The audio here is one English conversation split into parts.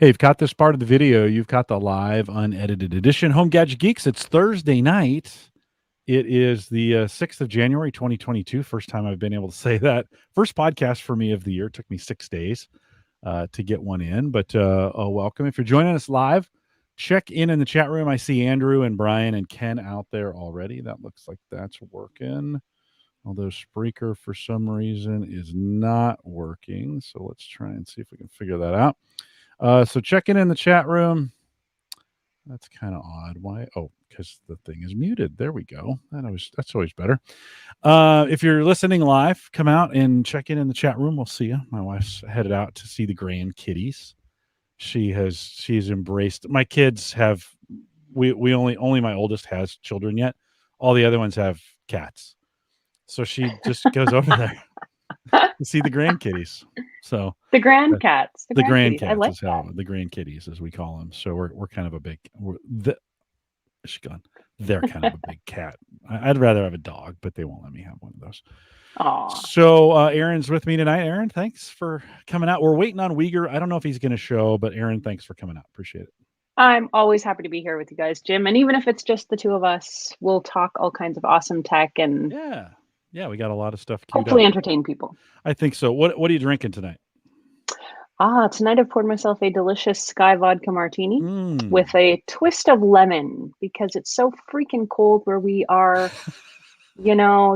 Hey, you've caught this part of the video. You've caught the live, unedited edition. Home Gadget Geeks. It's Thursday night. It is the 6th of January, 2022. First time I've been able to say that. First podcast for me of the year. It took me 6 days to get one in. But welcome. If you're joining us live, check in the chat room. I see Andrew and Brian and Ken out there already. That looks like that's working. Although Spreaker, for some reason, is not working. So let's try and see if we can figure that out. So check in the chat room. That's kind of odd. Why? Oh, because the thing is muted. There we go. That's always better. If you're listening live, come out and check in the chat room. We'll see you. My wife's headed out to see the grandkitties. She's embraced. My kids have. We only my oldest has children yet. All the other ones have cats. So she just goes over there to see the grandkitties. So the grandcats, the grandcats I like is how the grandkitties, as we call them. So we're kind of a big. She's gone. They're kind of a big cat. I'd rather have a dog, but they won't let me have one of those. Aww. So Aaron's with me tonight. Aaron, thanks for coming out. We're waiting on Uyghur. I don't know if he's going to show, but Aaron, thanks for coming out. Appreciate it. I'm always happy to be here with you guys, Jim. And even if it's just the two of us, we'll talk all kinds of awesome tech and yeah, we got a lot of stuff queued hopefully up. entertain people. I think so. What are you drinking tonight? Tonight I've poured myself a delicious Sky Vodka Martini with a twist of lemon because it's so freaking cold where we are.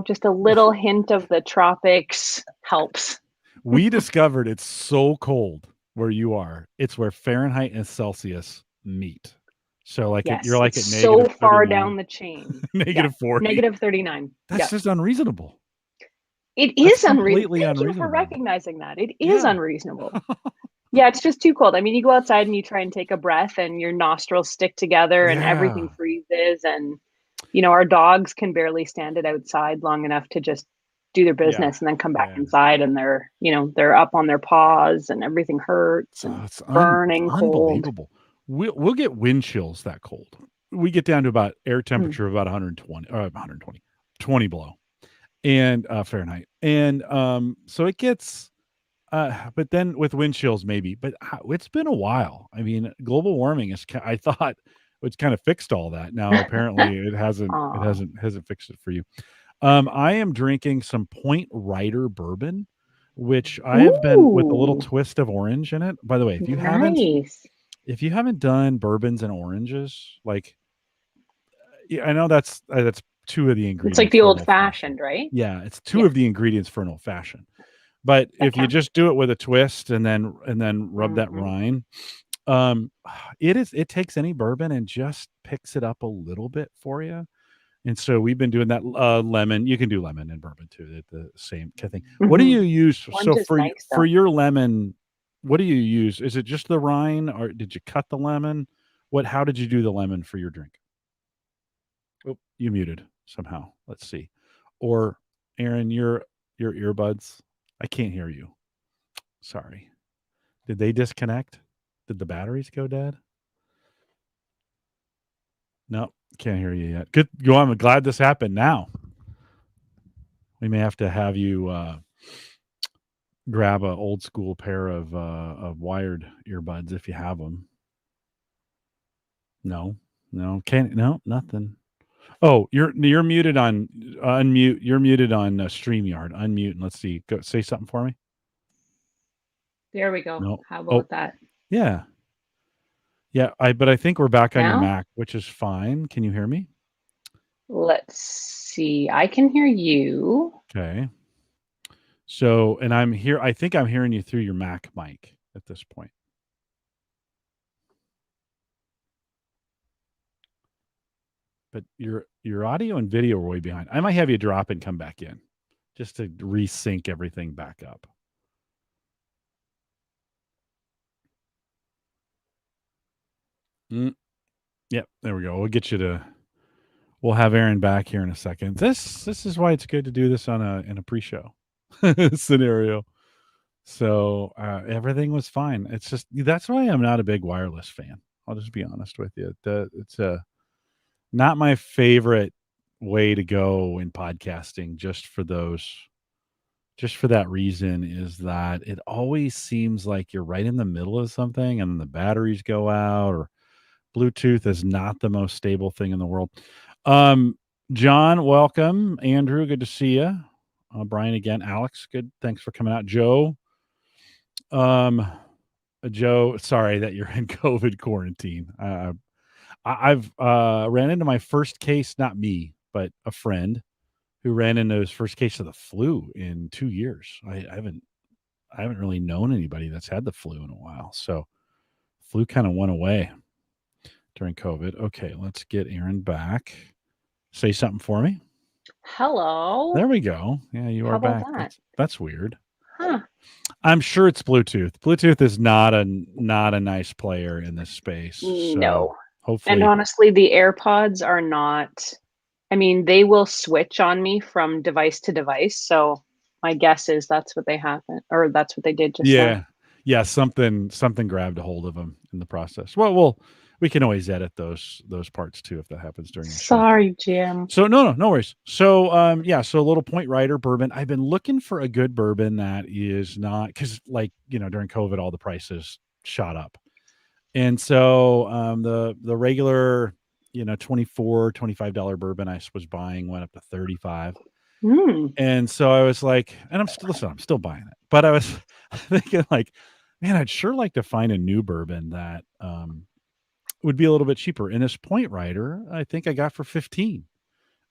Just a little hint of the tropics helps. We discovered it's so cold where you are. It's where Fahrenheit and Celsius meet. So you're like at so negative far 39. down the chain. Negative 40. Negative 39. That's just unreasonable. It is unreasonable. Thank you for recognizing that. It is unreasonable. Yeah, it's just too cold. I mean, you go outside and you try and take a breath and your nostrils stick together and everything freezes. And, our dogs can barely stand it outside long enough to just do their business and then come back inside and they're up on their paws and everything hurts and it's burning cold. Unbelievable. We'll get wind chills that cold. We get down to about air temperature of about 20 below and Fahrenheit. And so it gets, but then with wind chills maybe, but it's been a while. I mean, global warming I thought it's kind of fixed all that. Now apparently it hasn't fixed it for you. I am drinking some Point Rider bourbon, which I have been with a little twist of orange in it. By the way, if you haven't done bourbons and oranges, I know that's two of the ingredients. It's like the old fashioned, right? Yeah, it's two of the ingredients for an old fashioned. But if you just do it with a twist and then rub that rind, it takes any bourbon and just picks it up a little bit for you. And so we've been doing that lemon. You can do lemon and bourbon too, the same kind of thing. Mm-hmm. What do you use? For your lemon, what do you use? Is it just the rind, or did you cut the lemon? How did you do the lemon for your drink? Oh, you muted somehow. Let's see. Or Aaron, your earbuds. I can't hear you. Sorry. Did they disconnect? Did the batteries go dead? No, can't hear you yet. Good. I'm glad this happened now. We may have to have you grab an old school pair of wired earbuds if you have them. No, nothing. Oh, you're muted on unmute. You're muted on StreamYard. Unmute and let's see. Go say something for me. There we go. No. How about that? Yeah. Yeah, but I think we're back on your Mac, which is fine. Can you hear me? Let's see. I can hear you. Okay. So, and I'm here. I think I'm hearing you through your Mac mic at this point. But your audio and video are way behind. I might have you drop and come back in just to resync everything back up. Yep, there we go. We'll have Aaron back here in a second. This is why it's good to do this in a pre-show scenario. So everything was fine. It's just that's why I'm not a big wireless fan. I'll just be honest with you. It's not my favorite way to go in podcasting, just for those just for that reason, is that it always seems like you're right in the middle of something and the batteries go out, or Bluetooth is not the most stable thing in the world. John, welcome. Andrew, good to see you. Brian again. Alex, good. Thanks for coming out. Joe, sorry that you're in COVID quarantine. I've ran into my first case, not me, but a friend who ran into his first case of the flu in 2 years. I haven't really known anybody that's had the flu in a while. So flu kind of went away during COVID. Okay, let's get Erin back. Say something for me. Hello. There we go. Yeah, you are back. That's weird. Huh. I'm sure it's Bluetooth. Bluetooth is not a nice player in this space. No. So hopefully. And honestly, the AirPods are not. I mean, they will switch on me from device to device. So my guess is that's what they happened, or that's what they did just now. Yeah. Something grabbed a hold of them in the process. Well, we can always edit those parts too if that happens during the show. Sorry, Jim. So no worries. So so a little Point Rider bourbon. I've been looking for a good bourbon that is not, because during COVID all the prices shot up, and so the regular $24-$25 bourbon I was buying went up to $35. And so I was like, and I'm still buying it, but I was thinking like, man, I'd sure like to find a new bourbon that would be a little bit cheaper. And this Point Rider, I think I got for $15.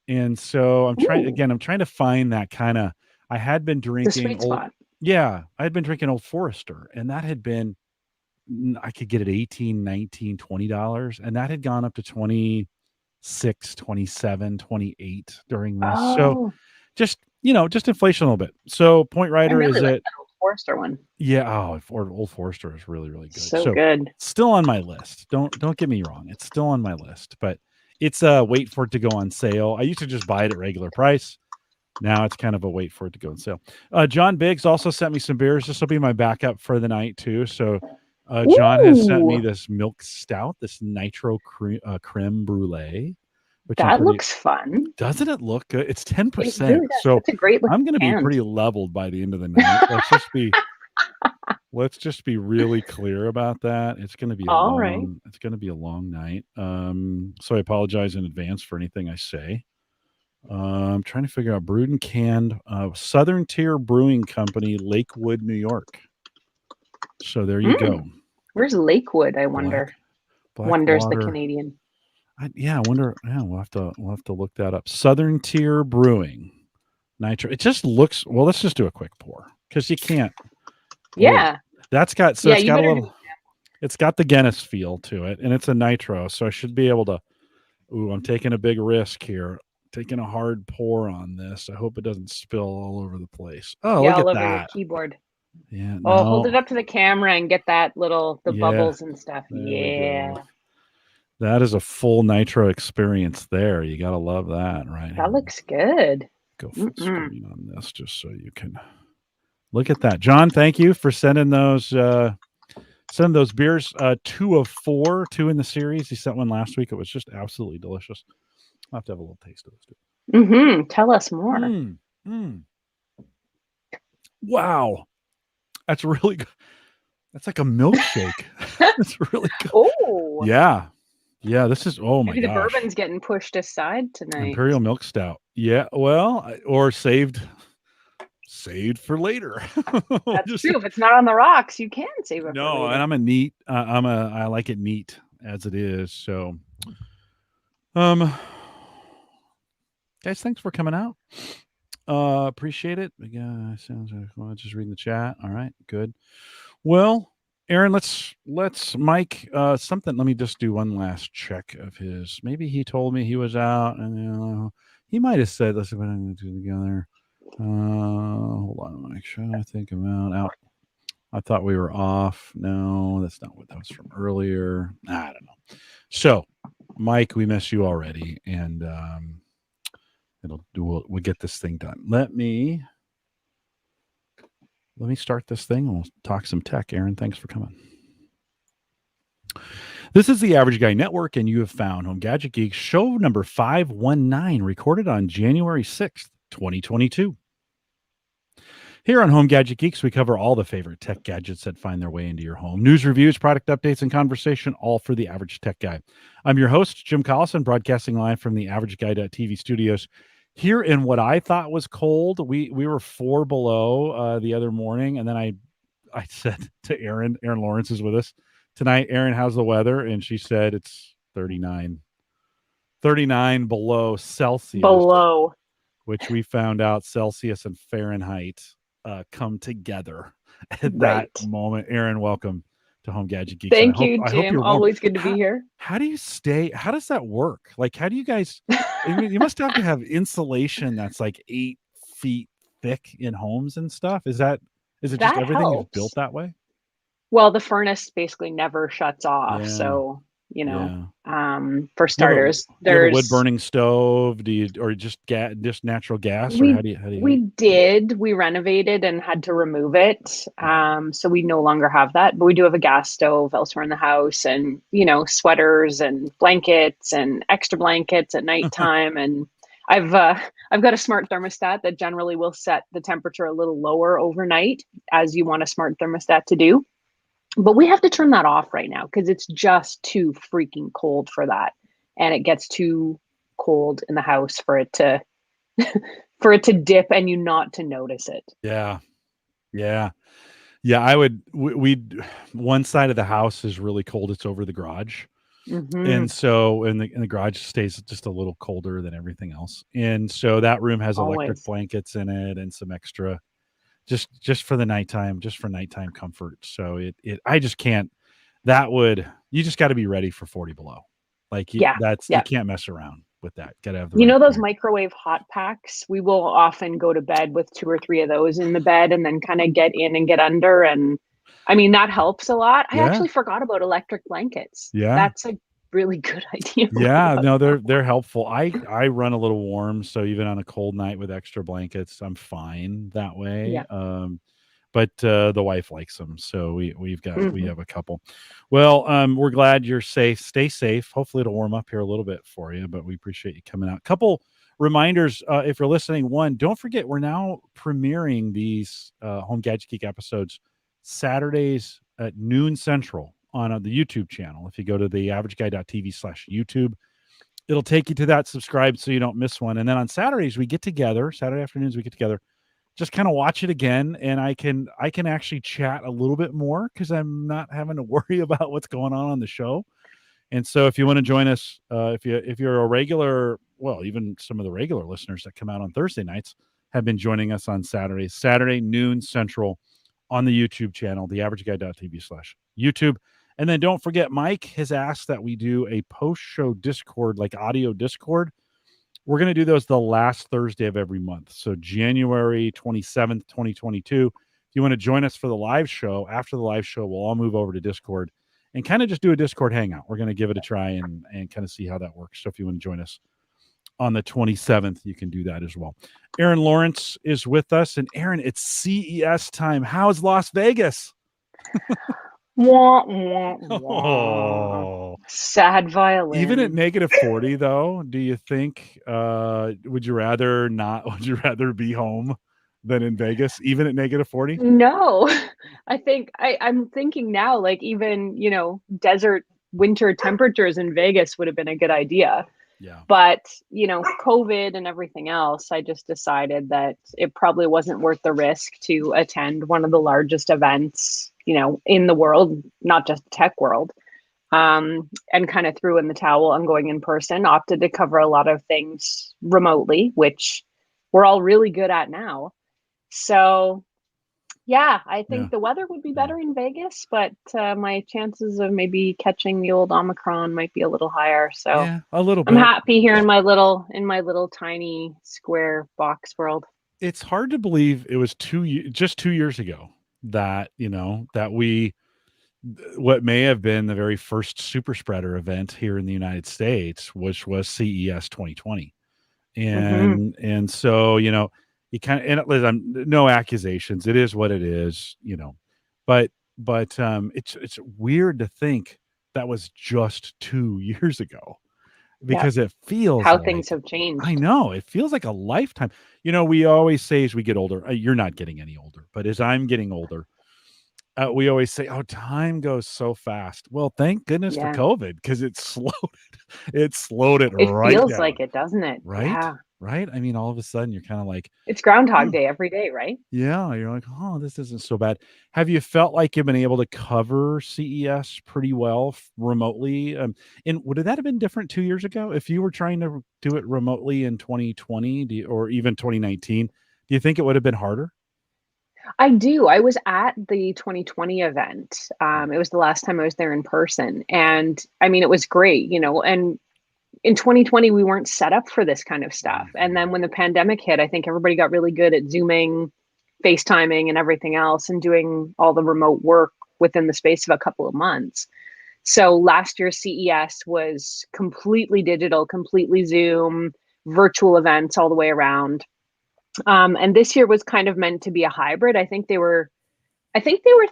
And so I'm trying to find that kind of, I had been drinking I had been drinking Old Forester, and that had been, I could get it $18, $19, $20, and that had gone up to $26, $27, $28 during this. So just inflation a little bit. So Point Rider is it Old Forester one. Yeah, Old Forester is really, really good. So good. Still on my list. Don't get me wrong. It's still on my list, but it's wait for it to go on sale. I used to just buy it at regular price. Now it's kind of a wait for it to go on sale. John Biggs also sent me some beers. This will be my backup for the night too. So John has sent me this milk stout, this nitro creme brulee. That looks fun. Doesn't it look good? It's 10%. Really so it's a great I'm going to be pretty leveled by the end of the night. Let's just be really clear about that. It's going to be It's going to be a long night. So I apologize in advance for anything I say. I'm trying to figure out brewed and canned, Southern Tier Brewing Company, Lakewood, New York. So there you go. Where's Lakewood? I wonder. Wonders the Canadian. I wonder. Yeah, we'll have to look that up. Southern Tier Brewing, nitro. It just looks. Well, let's just do a quick pour because you can't. Yeah. That's got. So it's got a little. It's got the Guinness feel to it, and it's a nitro, so I should be able to. Ooh, I'm taking a big risk here. Taking a hard pour on this. I hope it doesn't spill all over the place. Oh, look at all that. over your keyboard. Yeah. Oh, hold it up to the camera and get that bubbles and stuff. Yeah. That is a full nitro experience there. You got to love that, right? That looks good. Go full screen on this just so you can look at that. John, thank you for sending those beers. 2 of 4, 2 in the series. He sent one last week. It was just absolutely delicious. I'll have to have a little taste of this too. Tell us more. Wow. That's really good. That's like a milkshake. That's really good. Oh. Yeah. Yeah, this is, oh my gosh. Maybe the bourbon's getting pushed aside tonight. Imperial Milk Stout. Yeah, well, or saved for later. That's true. If it's not on the rocks, you can save it for later. And I'm a neat, I like it neat as it is. So, guys, thanks for coming out. Appreciate it. Yeah, sounds like just reading the chat. All right, good. Well, Erin, let's Mike something. Let me just do one last check of his. Maybe he told me he was out, and he might have said, "Let's see what I'm going to do together." Hold on, Mike. I think I'm out. I thought we were off. No, that's not what that was from earlier. I don't know. So, Mike, we miss you already, and we'll get this thing done. Let me start this thing and we'll talk some tech. Erin, thanks for coming. This is the Average Guy Network, and you have found Home Gadget Geeks show number 519, recorded on January 6th, 2022. Here on Home Gadget Geeks, we cover all the favorite tech gadgets that find their way into your home. News, reviews, product updates, and conversation, all for the average tech guy. I'm your host, Jim Collison, broadcasting live from the AverageGuy.tv studios. Here in what I thought was cold, we were 4 below the other morning, and then I said to Erin Lawrence is with us tonight. Erin, how's the weather? And she said it's 39 below Celsius. Below. Which we found out Celsius and Fahrenheit come together at that moment. Erin, welcome to Home Gadget Geeks. Thank you, Jim. Always good to be here. How do you stay? How does that work? Like, how do you guys? You must have to have insulation that's like 8 feet thick in homes and stuff. Is it just everything is built that way? Well, the furnace basically never shuts off, so for starters, there's a wood burning stove. Do you, or just natural gas? Or how do you? We renovated and had to remove it, so we no longer have that. But we do have a gas stove elsewhere in the house, and sweaters and blankets and extra blankets at nighttime. And I've got a smart thermostat that generally will set the temperature a little lower overnight, as you want a smart thermostat to do. But we have to turn that off right now because it's just too freaking cold for that. And it gets too cold in the house for it to dip and you not to notice it. Yeah. I would, one side of the house is really cold. It's over the garage. Mm-hmm. And so, and the garage stays just a little colder than everything else. And so that room has electric blankets in it and some extra, just for the nighttime, just for nighttime comfort. So I just can't, you just got to be ready for 40 below. Like you can't mess around with that. Got to have those microwave hot packs. We will often go to bed with 2 or 3 of those in the bed and then kind of get in and get under. And I mean, that helps a lot. I actually forgot about electric blankets. Yeah. That's a really good idea. Yeah, no, they're helpful. I run a little warm, so even on a cold night with extra blankets, I'm fine that way. Yeah. But the wife likes them, so we have a couple. Well, we're glad you're safe. Stay safe. Hopefully it'll warm up here a little bit for you, but we appreciate you coming out. Couple reminders, if you're listening. One, don't forget we're now premiering these Home Gadget Geek episodes Saturdays at noon Central on the YouTube channel. If you go to the averageguy.tv/YouTube, it'll take you to that. Subscribe so you don't miss one. And then on Saturdays, we get together, Saturday afternoons, we get together, just kind of watch it again. And I can actually chat a little bit more because I'm not having to worry about what's going on the show. And so if you want to join us, if you're a regular, well, even some of the regular listeners that come out on Thursday nights have been joining us on Saturdays, Saturday noon Central on the YouTube channel, the averageguy.tv/YouTube. And then don't forget, Mike has asked that we do a post-show Discord, like audio Discord. We're going to do those the last Thursday of every month. So January 27th, 2022. If you want to join us for the live show, after the live show, we'll all move over to Discord and kind of just do a Discord hangout. We're going to give it a try and kind of see how that works. So if you want to join us on the 27th, you can do that as well. Erin Lawrence is with us. And Erin, it's CES time. How's Las Vegas? Oh, sad violin. Even at -40 though, do you think would you rather be home than in Vegas even at -40? No. I think I'm thinking now, like, even desert winter temperatures in Vegas would have been a good idea. Yeah. But COVID and everything else, I just decided that it probably wasn't worth the risk to attend one of the largest events in the world, not just tech world, and kind of threw in the towel on going in person, opted to cover a lot of things remotely, which we're all really good at now. So yeah, I think the weather would be better in Vegas, but my chances of maybe catching the old Omicron might be a little higher. So a little bit. I'm happy here in my little tiny square box world. It's hard to believe it was just 2 years ago that what may have been the very first super spreader event here in the United States, which was CES 2020. And so, you kind of, and no accusations. It is what it is, but it's weird to think that was just 2 years ago. because it feels how like, things have changed. I know, it feels like a lifetime. We always say as we get older, you're not getting any older, but as I'm getting older, we always say, "Oh, time goes so fast." Well, thank goodness for COVID, because it slowed it It right feels down. like it, doesn't it? Right? Yeah. Right? I mean, all of a sudden you're kind of like, It's Groundhog "Oh, Day every day, right? yeah." You're like, "Oh, this isn't so bad." Have you felt like you've been able to cover CES pretty well remotely? And would that have been different 2 years ago if you were trying to do it remotely in 2020, or even 2019? Do you think it would have been harder? I do. I was at the 2020 event. It was the last time I was there in person. And I mean, it was great, and in 2020, we weren't set up for this kind of stuff. And then when the pandemic hit, I think everybody got really good at Zooming, FaceTiming, and everything else, and doing all the remote work within the space of a couple of months. So last year's CES was completely digital, completely Zoom, virtual events all the way around. And this year was kind of meant to be a hybrid. I think they were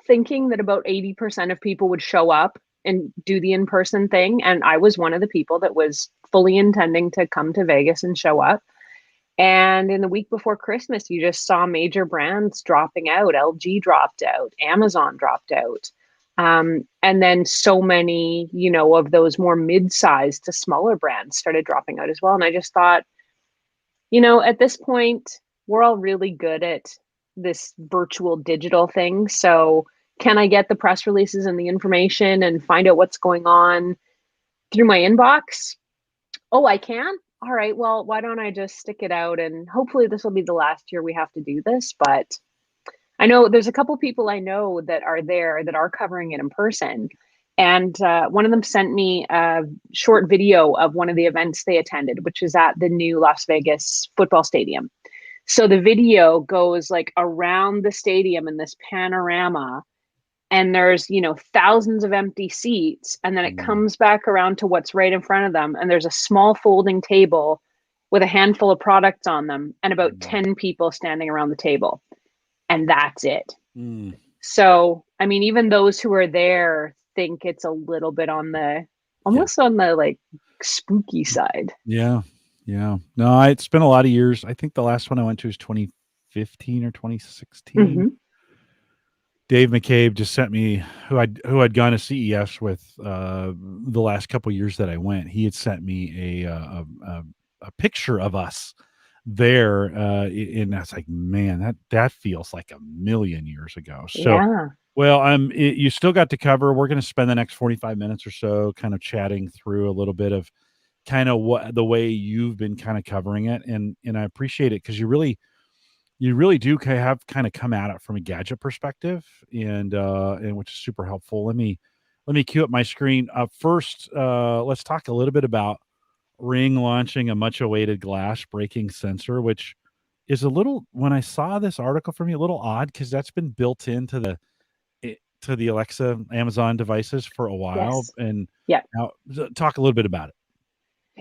thinking that about 80% of people would show up and do the in-person thing. And I was one of the people that was fully intending to come to Vegas and show up. And in the week before Christmas, you just saw major brands dropping out. LG dropped out, Amazon dropped out. And then so many, of those more mid-sized to smaller brands started dropping out as well. And I just thought, at this point, we're all really good at this virtual digital thing. So can I get the press releases and the information and find out what's going on through my inbox? Oh, I can? All right. Well, why don't I just stick it out, and hopefully this will be the last year we have to do this. But I know there's a couple people I know that are there that are covering it in person. And one of them sent me a short video of one of the events they attended, which is at the new Las Vegas football stadium. So the video goes like around the stadium in this panorama, and there's, thousands of empty seats. And then it comes back around to what's right in front of them. And there's a small folding table with a handful of products on them and about 10 people standing around the table. And that's it. So, I mean, even those who are there think it's a little bit almost on the like spooky side. Yeah. Yeah. No, it's been a lot of years. I think the last one I went to was 2015 or 2016. Dave McCabe just sent me, who I'd gone to CES with the last couple of years that I went. He had sent me a picture of us there, and that's like, man, that feels like a million years ago. So, yeah. Well, you still got to cover. We're going to spend the next 45 minutes or so kind of chatting through a little bit of kind of what the way you've been kind of covering it, and I appreciate it because you really do have kind of come at it from a gadget perspective, and which is super helpful. Let me cue up my screen. First, let's talk a little bit about Ring launching a much awaited glass breaking sensor, which is when I saw this article from you, a little odd because that's been built into the Alexa Amazon devices for a while. Yes. And yeah. Now talk a little bit about it.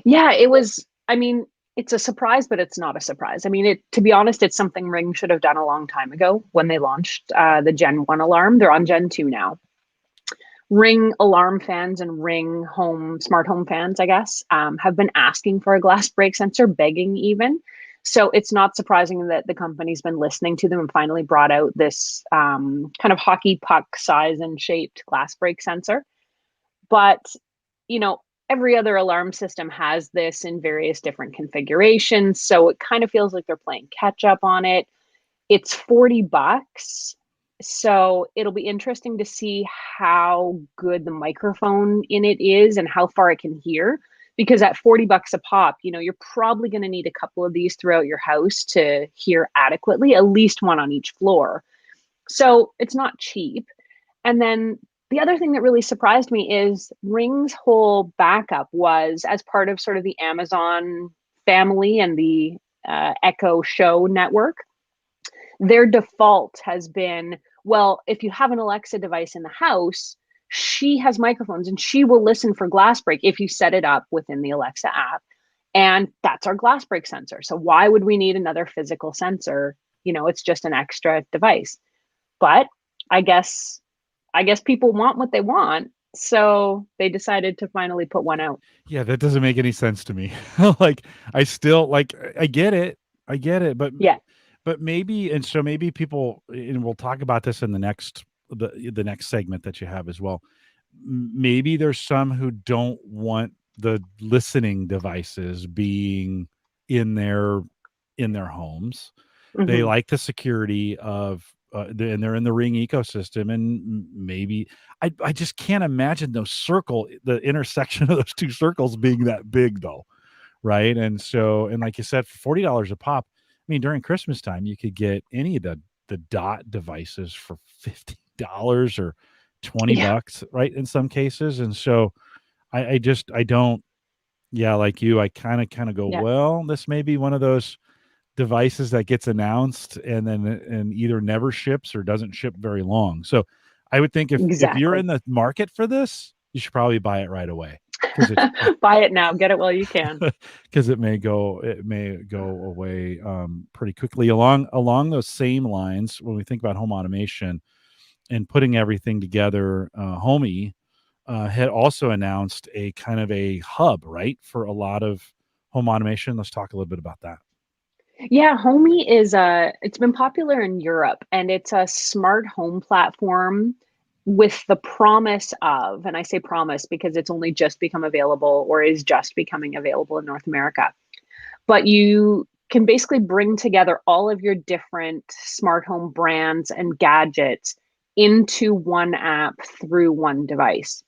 Yeah, it was, I mean, it's a surprise, but it's not a surprise. I mean, to be honest, it's something Ring should have done a long time ago when they launched the Gen 1 alarm. They're on Gen 2 now. Ring alarm fans and Ring smart home fans, I guess, have been asking for a glass break sensor, begging even. So it's not surprising that the company's been listening to them and finally brought out this kind of hockey puck size and shaped glass break sensor. But, every other alarm system has this in various different configurations. So it kind of feels like they're playing catch up on it. It's $40. So it'll be interesting to see how good the microphone in it is and how far it can hear. Because at $40 a pop, you're probably going to need a couple of these throughout your house to hear adequately, at least one on each floor. So it's not cheap. And then the other thing that really surprised me is Ring's whole backup was as part of sort of the Amazon family and the Echo Show network. Their default has been, well, if you have an Alexa device in the house, she has microphones and she will listen for glass break if you set it up within the Alexa app. And that's our glass break sensor. So why would we need another physical sensor? It's just an extra device. But I guess people want what they want. So they decided to finally put one out. Yeah, that doesn't make any sense to me. Like, I still like, I get it, but Yeah. maybe, and so maybe people, and we'll talk about this in the next segment that you have as well. Maybe there's some who don't want the listening devices being in their homes. They Mm-hmm. like the security of, and they're in the Ring ecosystem, and maybe I just can't imagine the intersection of those two circles being that big, though, right? And so, and like you said, for $40 a pop, I mean, during Christmas time, you could get any of the dot devices for $50 or 20 Yeah. bucks, right? In some cases. And so I don't, yeah, like you, I kind of go, Yeah. well, this may be one of those devices that gets announced and then and either never ships or doesn't ship very long. So I would think if you're Exactly. in the market for this, you should probably buy it right away, because Buy it now. Get it while you can. because it may go away pretty quickly. Along those same lines, when we think about home automation and putting everything together, Homey had also announced a kind of a hub, right, for a lot of home automation. Let's talk a little bit about that. Yeah, Homey is it's been popular in Europe, and it's a smart home platform with the promise of, and I say promise because it's only just become available or is just becoming available in North America. But you can basically bring together all of your different smart home brands and gadgets into one app through one device.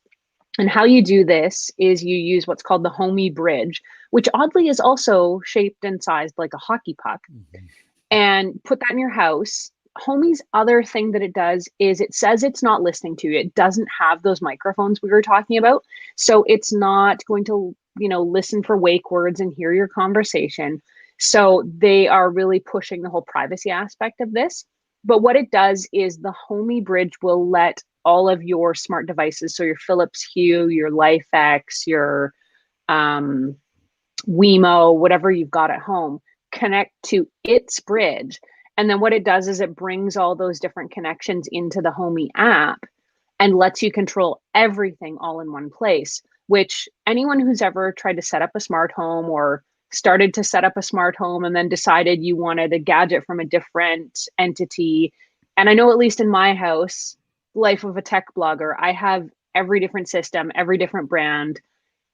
And how you do this is you use what's called the Homey Bridge, which oddly is also shaped and sized like a hockey puck, Mhm. and put that in your house. Homey's other thing that it does is it says it's not listening to you. It doesn't have those microphones we were talking about. So it's not going to, listen for wake words and hear your conversation. So they are really pushing the whole privacy aspect of this. But what it does is the Homey Bridge will let all of your smart devices, so your Philips Hue, your LifeX, your um, Wemo, whatever you've got at home, connect to its bridge. And then what it does is it brings all those different connections into the Homey app and lets you control everything all in one place, which anyone who's ever tried to set up a smart home or started to set up a smart home and then decided you wanted a gadget from a different entity. And I know, at least in my house, life of a tech blogger, I have every different system, every different brand.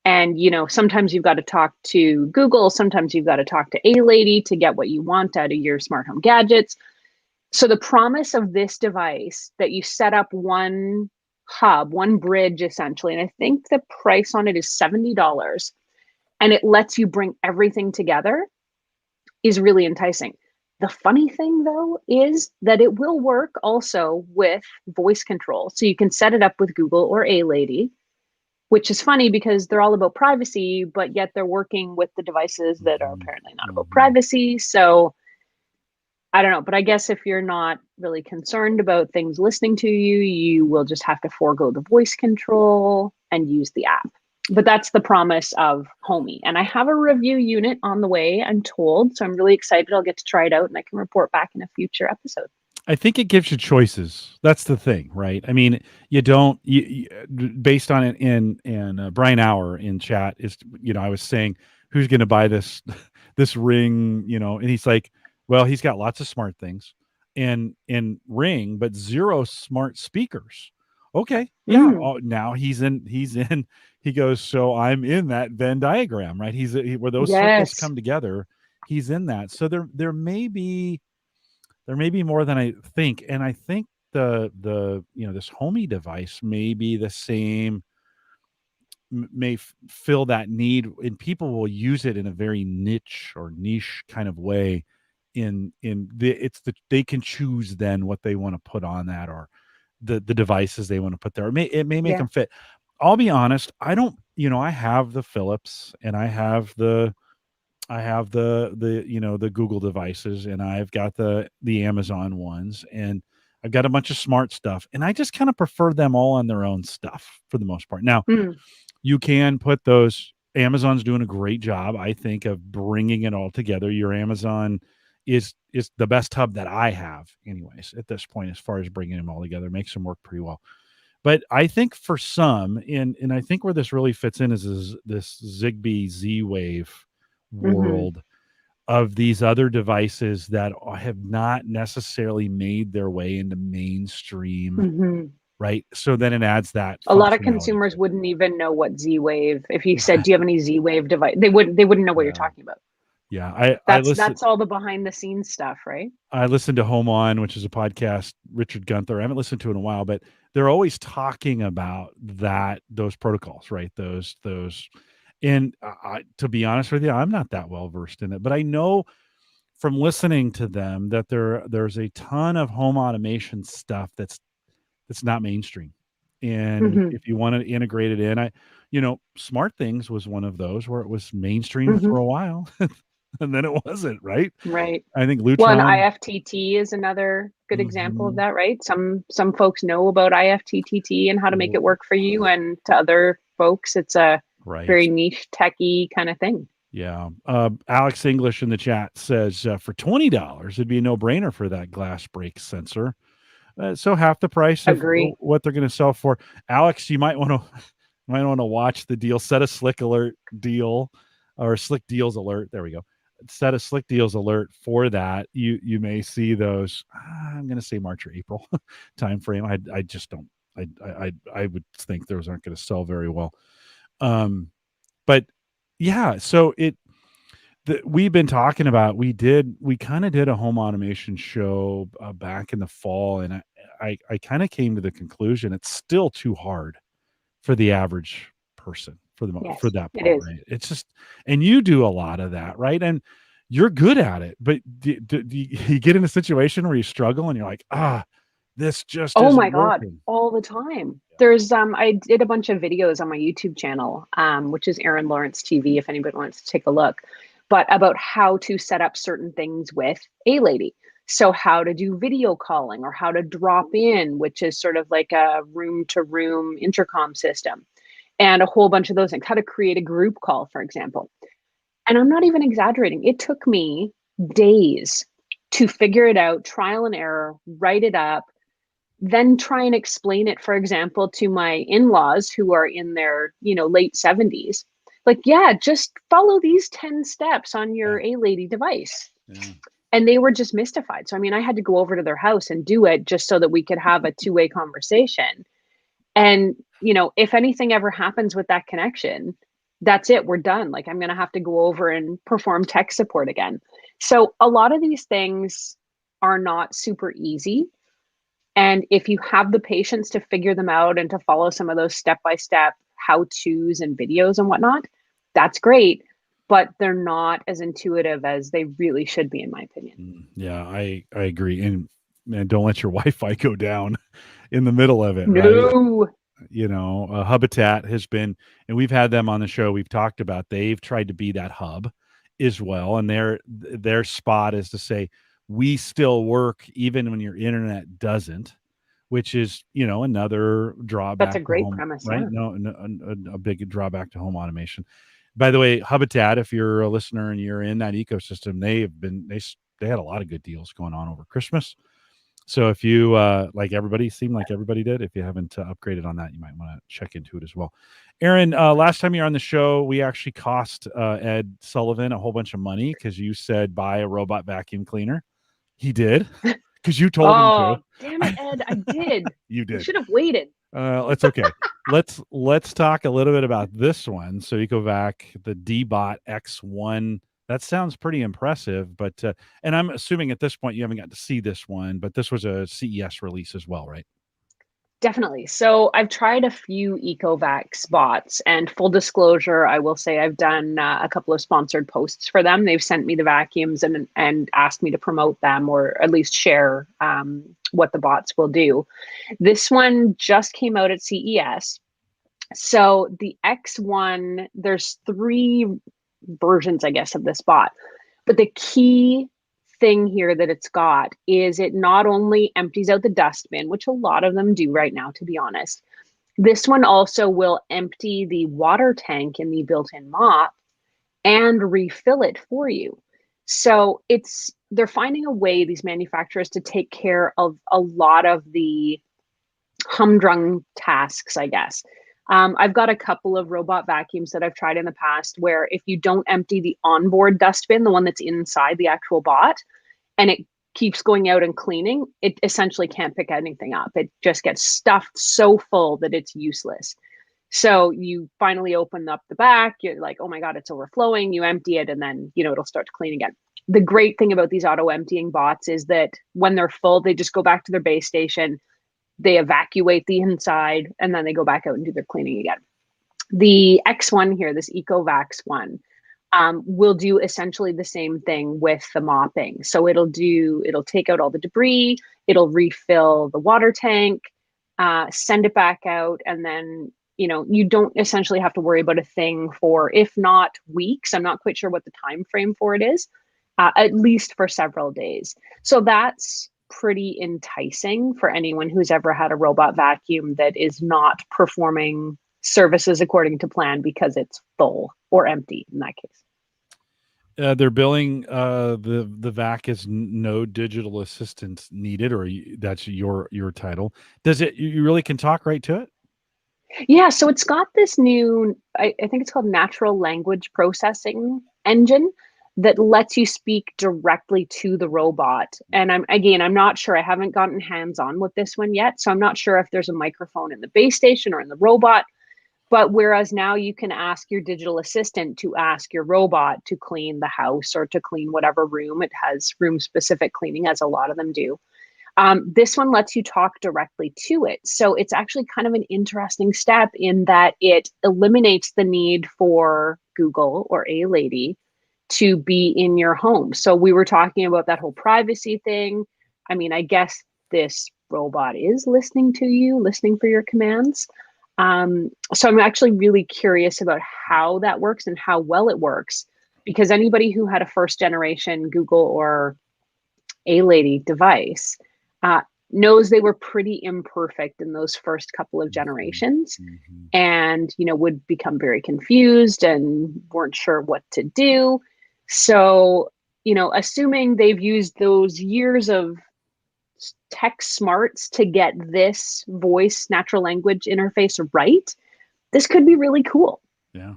And, sometimes you've got to talk to Google, sometimes you've got to talk to A Lady to get what you want out of your smart home gadgets. So the promise of this device that you set up one hub, one bridge essentially, and I think the price on it is $70, and it lets you bring everything together, is really enticing. The funny thing though is that it will work also with voice control. So you can set it up with Google or A Lady, which is funny because they're all about privacy, but yet they're working with the devices that are apparently not about Mhm. privacy. So I don't know, but I guess if you're not really concerned about things listening to you, you will just have to forego the voice control and use the app. But that's the promise of Homey. And I have a review unit on the way, I'm told. So I'm really excited. I'll get to try it out and I can report back in a future episode. I think it gives you choices. That's the thing, right? I mean, you don't based on it in Brian Hour in chat is, I was saying who's going to buy this this Ring, and he's like, well, he's got lots of smart things and Ring, but zero smart speakers. Okay, yeah. Mm, Oh, now he's in. He goes, so I'm in that Venn diagram, right? Where those circles yes. come together. He's in that. So there may be more than I think, and I think the this Homey device may be the same, fill that need, and people will use it in a very niche kind of way. They can choose then what they want to put on that, or the devices they want to put there. It may make Yeah. them fit. I'll be honest. I don't. I have the Philips and I have the Google devices, and I've got the Amazon ones, and I've got a bunch of smart stuff, and I just kind of prefer them all on their own stuff for the most part. Now, Mm, you can put those. Amazon's doing a great job, I think, of bringing it all together. Your Amazon is the best hub that I have, anyways, at this point, as far as bringing them all together. Makes them work pretty well. But I think for some, and I think where this really fits in is this Zigbee Z-Wave world of these other devices that have not necessarily made their way into mainstream, right? So then it adds that a lot of consumers wouldn't even know what Z-Wave. If you said, "Do you have any Z-Wave device?" They wouldn't know what you're talking about. Yeah, that's all the behind the scenes stuff, right? I listened to Home On, which is a podcast, Richard Gunther. I haven't listened to it in a while, but they're always talking about those protocols, right? Those, and to be honest with you, I'm not that well versed in it, but I know from listening to them that there's a ton of home automation stuff that's not mainstream. And if you want to integrate it in, Smart Things was one of those where it was mainstream for a while. And then it wasn't, right? Right. I think Lutron. Well, and IFTTT is another good example of that, right? Some folks know about IFTTT and how to make it work for you, and to other folks, it's a very niche techie kind of thing. Yeah. Alex English in the chat says for $20, it'd be a no-brainer for that glass break sensor. So half the price of what they're going to sell for. Alex, you might want to watch the deal. Set a Slick Alert deal, or Slick Deals alert. There we go. Set a Slick Deals alert for that. You may see those. I'm going to say March or April time frame. I just don't. I would think those aren't going to sell very well. But yeah, so we've been talking about. We kind of did a home automation show back in the fall, and I kind of came to the conclusion it's still too hard for the average person for that part, right? It's just, and you do a lot of that, right? And you're good at it, but do you get in a situation where you struggle and you're like, this just oh my god, all the time. There's I did a bunch of videos on my YouTube channel, which is Erin Lawrence TV, if anybody wants to take a look, but about how to set up certain things with A-Lady. So how to do video calling, or how to drop in, which is sort of like a room-to-room intercom system, and a whole bunch of those things. How to create a group call, for example. And I'm not even exaggerating. It took me days to figure it out, trial and error, write it up, then try and explain it, for example, to my in-laws who are in their, late 70s. Like, yeah, just follow these 10 steps on your A-Lady device. Yeah. And they were just mystified. So, I mean, I had to go over to their house and do it just so that we could have a two-way conversation. And, if anything ever happens with that connection, that's it. We're done. Like, I'm going to have to go over and perform tech support again. So a lot of these things are not super easy. And if you have the patience to figure them out and to follow some of those step-by-step how-tos and videos and whatnot, that's great. But they're not as intuitive as they really should be, in my opinion. Yeah, I agree. And man, don't let your Wi-Fi go down in the middle of it. No. Right? Habitat has been, and we've had them on the show. We've talked about, they've tried to be that hub as well. And their spot is to say, we still work even when your internet doesn't, which is, another drawback. That's a great premise, right? Yeah. No, a big drawback to home automation. By the way, Habitat, if you're a listener and you're in that ecosystem, they had a lot of good deals going on over Christmas. So if you seemed like everybody did, if you haven't upgraded on that, you might want to check into it as well. Erin, last time you were on the show, we actually cost Ed Sullivan a whole bunch of money because you said buy a robot vacuum cleaner. He did, because you told him to. Damn it, Ed! I did. You did. You should have waited. It's okay. let's talk a little bit about this one. So Ecovac, the Deebot X1. That sounds pretty impressive, but and I'm assuming at this point you haven't got to see this one, but this was a CES release as well, right? Definitely. So I've tried a few Ecovacs bots, and full disclosure, I will say I've done a couple of sponsored posts for them. They've sent me the vacuums and asked me to promote them, or at least share what the bots will do. This one just came out at CES. So the X1, there's 3 versions, I guess, of this bot. But the key thing here that it's got is it not only empties out the dustbin, which a lot of them do right now, to be honest. This one also will empty the water tank in the built-in mop and refill it for you. So they're finding a way, these manufacturers, to take care of a lot of the humdrum tasks, I guess. I've got a couple of robot vacuums that I've tried in the past where if you don't empty the onboard dustbin, the one that's inside the actual bot, and it keeps going out and cleaning, it essentially can't pick anything up. It just gets stuffed so full that it's useless. So you finally open up the back, you're like, oh my God, it's overflowing. You empty it, and then, it'll start to clean again. The great thing about these auto emptying bots is that when they're full, they just go back to their base station, they evacuate the inside, and then they go back out and do their cleaning again. The X1 here, this Ecovacs one, will do essentially the same thing with the mopping. So it'll take out all the debris, it'll refill the water tank, send it back out, and then you don't essentially have to worry about a thing for, if not weeks, I'm not quite sure what the time frame for it is, at least for several days. So that's pretty enticing for anyone who's ever had a robot vacuum that is not performing services according to plan because it's full or empty in that case. They're billing the vac as no digital assistance needed, or that's your title. Does it? You really can talk right to it? Yeah, so it's got this new, I think it's called natural language processing engine that lets you speak directly to the robot. And I'm not sure. I haven't gotten hands-on with this one yet, so I'm not sure if there's a microphone in the base station or in the robot. But whereas now you can ask your digital assistant to ask your robot to clean the house or to clean whatever room, it has room-specific cleaning, as a lot of them do. This one lets you talk directly to it. So it's actually kind of an interesting step in that it eliminates the need for Google or A-Lady to be in your home. So we were talking about that whole privacy thing. I mean, I guess this robot is listening to you, listening for your commands. So I'm actually really curious about how that works and how well it works, because anybody who had a first generation Google or A-Lady device knows they were pretty imperfect in those first couple of generations, and would become very confused and weren't sure what to do. So assuming they've used those years of tech smarts to get this voice natural language interface right, this could be really cool. Yeah.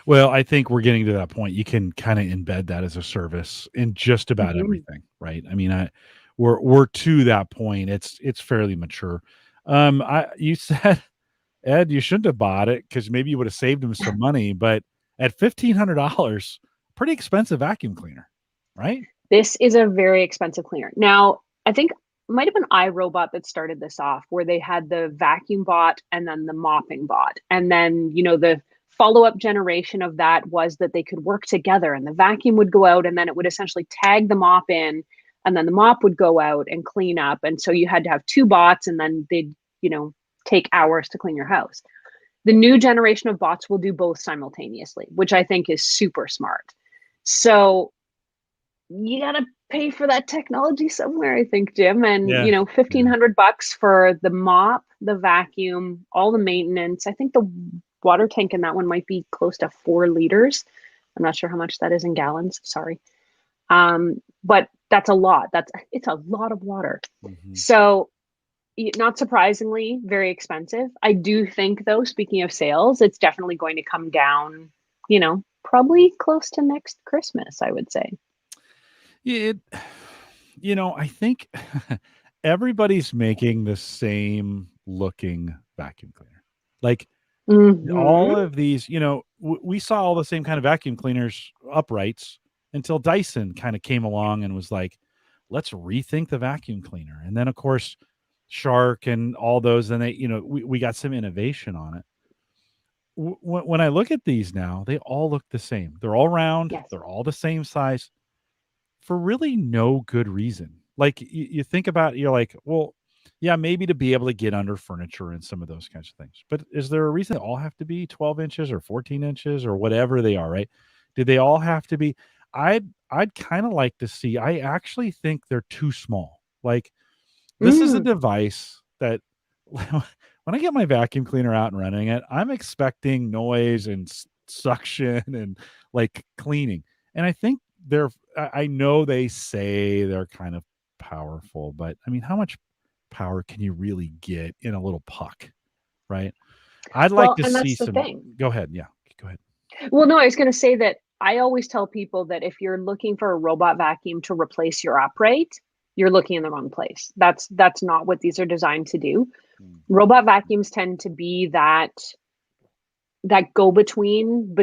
Well, I think we're getting to that point. You can kind of embed that as a service in just about everything, right? I mean, we're to that point. It's fairly mature. You said, Ed, you shouldn't have bought it because maybe you would have saved him some money, but at $1,500, pretty expensive vacuum cleaner, right? This is a very expensive cleaner. Now, I think it might have been iRobot that started this off, where they had the vacuum bot and then the mopping bot. And then, the follow-up generation of that was that they could work together, and the vacuum would go out and then it would essentially tag the mop in, and then the mop would go out and clean up. And so you had to have two bots, and then they'd, take hours to clean your house. The new generation of bots will do both simultaneously, which I think is super smart. So you got to pay for that technology somewhere, I think, Jim. And, $1,500 for the mop, the vacuum, all the maintenance. I think the water tank in that one might be close to 4 liters. I'm not sure how much that is in gallons. Sorry. But that's a lot. It's a lot of water. So not surprisingly, very expensive. I do think, though, speaking of sales, it's definitely going to come down, probably close to next Christmas, I would say. I think everybody's making the same looking vacuum cleaner. Like all of these, we saw all the same kind of vacuum cleaners uprights until Dyson kind of came along and was like, let's rethink the vacuum cleaner. And then, of course, Shark and all those, and we got some innovation on it. When I look at these now, they all look the same. They're all round. Yes. They're all the same size for really no good reason. Like you think about it, you're like, well, yeah, maybe to be able to get under furniture and some of those kinds of things. But is there a reason they all have to be 12 inches or 14 inches or whatever they are, right? Do they all have to be? I'd kind of like to see, I actually think they're too small. Like this is a device that when I get my vacuum cleaner out and running it, I'm expecting noise and suction and like cleaning. And I think I know they say they're kind of powerful, but I mean, how much power can you really get in a little puck? right? I'd like to and see that's the some. thing. Go ahead. Yeah, go ahead. Well, no, I was going to say that I always tell people that if you're looking for a robot vacuum to replace your upright, you're looking in the wrong place. That's not what these are designed to do. Robot vacuums tend to be that go between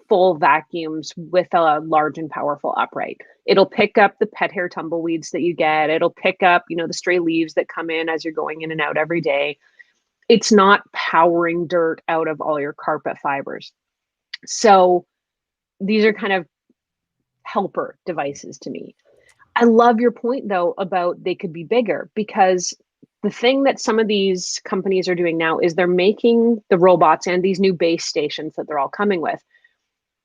full vacuums with a large and powerful upright. It'll pick up the pet hair tumbleweeds that you get. It'll pick up, the stray leaves that come in as you're going in and out every day. It's not powering dirt out of all your carpet fibers. So these are kind of helper devices to me. I love your point though about they could be bigger, because the thing that some of these companies are doing now is they're making the robots and these new base stations that they're all coming with.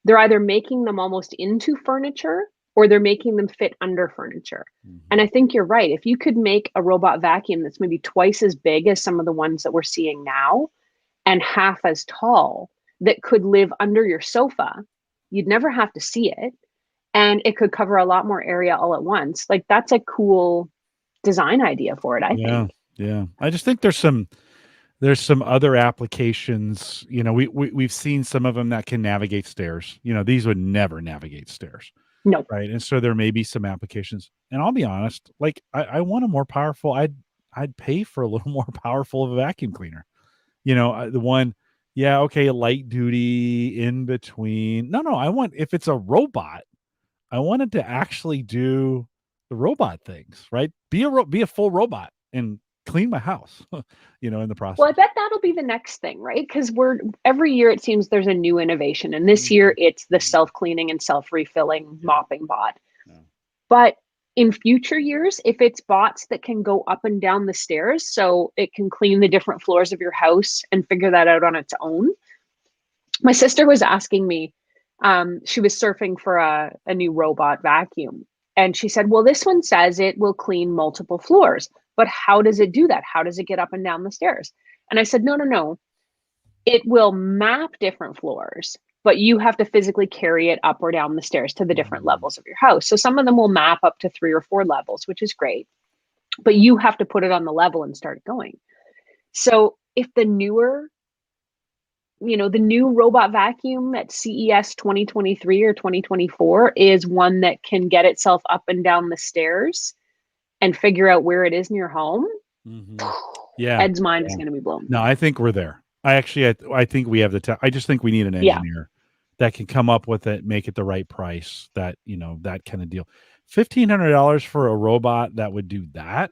They're either making them almost into furniture or they're making them fit under furniture. And I think you're right. If you could make a robot vacuum that's maybe twice as big as some of the ones that we're seeing now and half as tall, that could live under your sofa, you'd never have to see it. And it could cover a lot more area all at once. Like, that's a cool design idea for it, I think. Yeah. I just think there's some other applications. We've seen some of them that can navigate stairs. These would never navigate stairs. No. Right. And so there may be some applications. And I'll be honest, like I want a more powerful, I'd pay for a little more powerful of a vacuum cleaner. The one, okay, light duty in between. No, if it's a robot, I want it to actually do the robot things, right? Be a full robot and clean my house, in the process. Well, I bet that'll be the next thing, right? Because every year it seems there's a new innovation. And this year it's the self-cleaning and self-refilling mopping bot. Yeah. But in future years, if it's bots that can go up and down the stairs, so it can clean the different floors of your house and figure that out on its own. My sister was asking me, she was surfing for a new robot vacuum. And she said, well, this one says it will clean multiple floors. But how does it do that? How does it get up and down the stairs? And I said, no. It will map different floors, but you have to physically carry it up or down the stairs to the different levels of your house. So some of them will map up to 3 or 4 levels, which is great. But you have to put it on the level and start going. So if the new robot vacuum at CES 2023 or 2024 is one that can get itself up and down the stairs and figure out where it is in your home, Ed's mind is going to be blown. No, I think we're there. I think we have I just think we need an engineer that can come up with it, make it the right price, that kind of deal. $1,500 for a robot that would do that.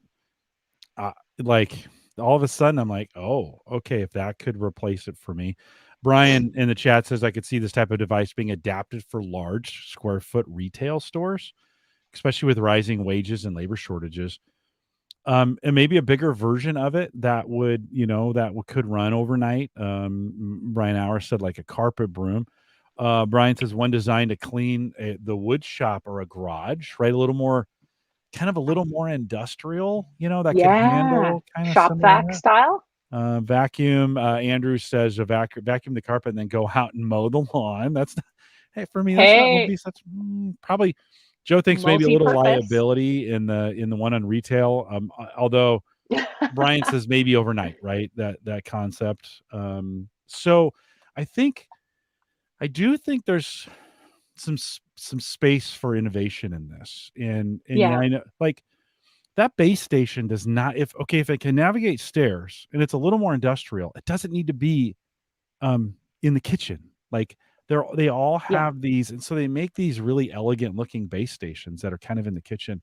Like, all of a sudden I'm like, oh, okay, if that could replace it for me. Brian in the chat says I could see this type of device being adapted for large square foot retail stores, especially with rising wages and labor shortages. And maybe a bigger version of it that would, could run overnight. Brian Auer said like a carpet broom. Brian says one designed to clean the wood shop or a garage, right? A little more industrial, that could handle kind of shop vac style. Vacuum. Andrew says vacuum the carpet and then go out and mow the lawn. That's not, hey, for me, that's not would be such probably. Joe thinks maybe a little liability in the one on retail. Although Brian says maybe overnight, right? That concept. So I do think there's some space for innovation in this. And I know, like, that base station does not, if it can navigate stairs and it's a little more industrial, it doesn't need to be in the kitchen. Like, they all have these, and so they make these really elegant looking base stations that are kind of in the kitchen.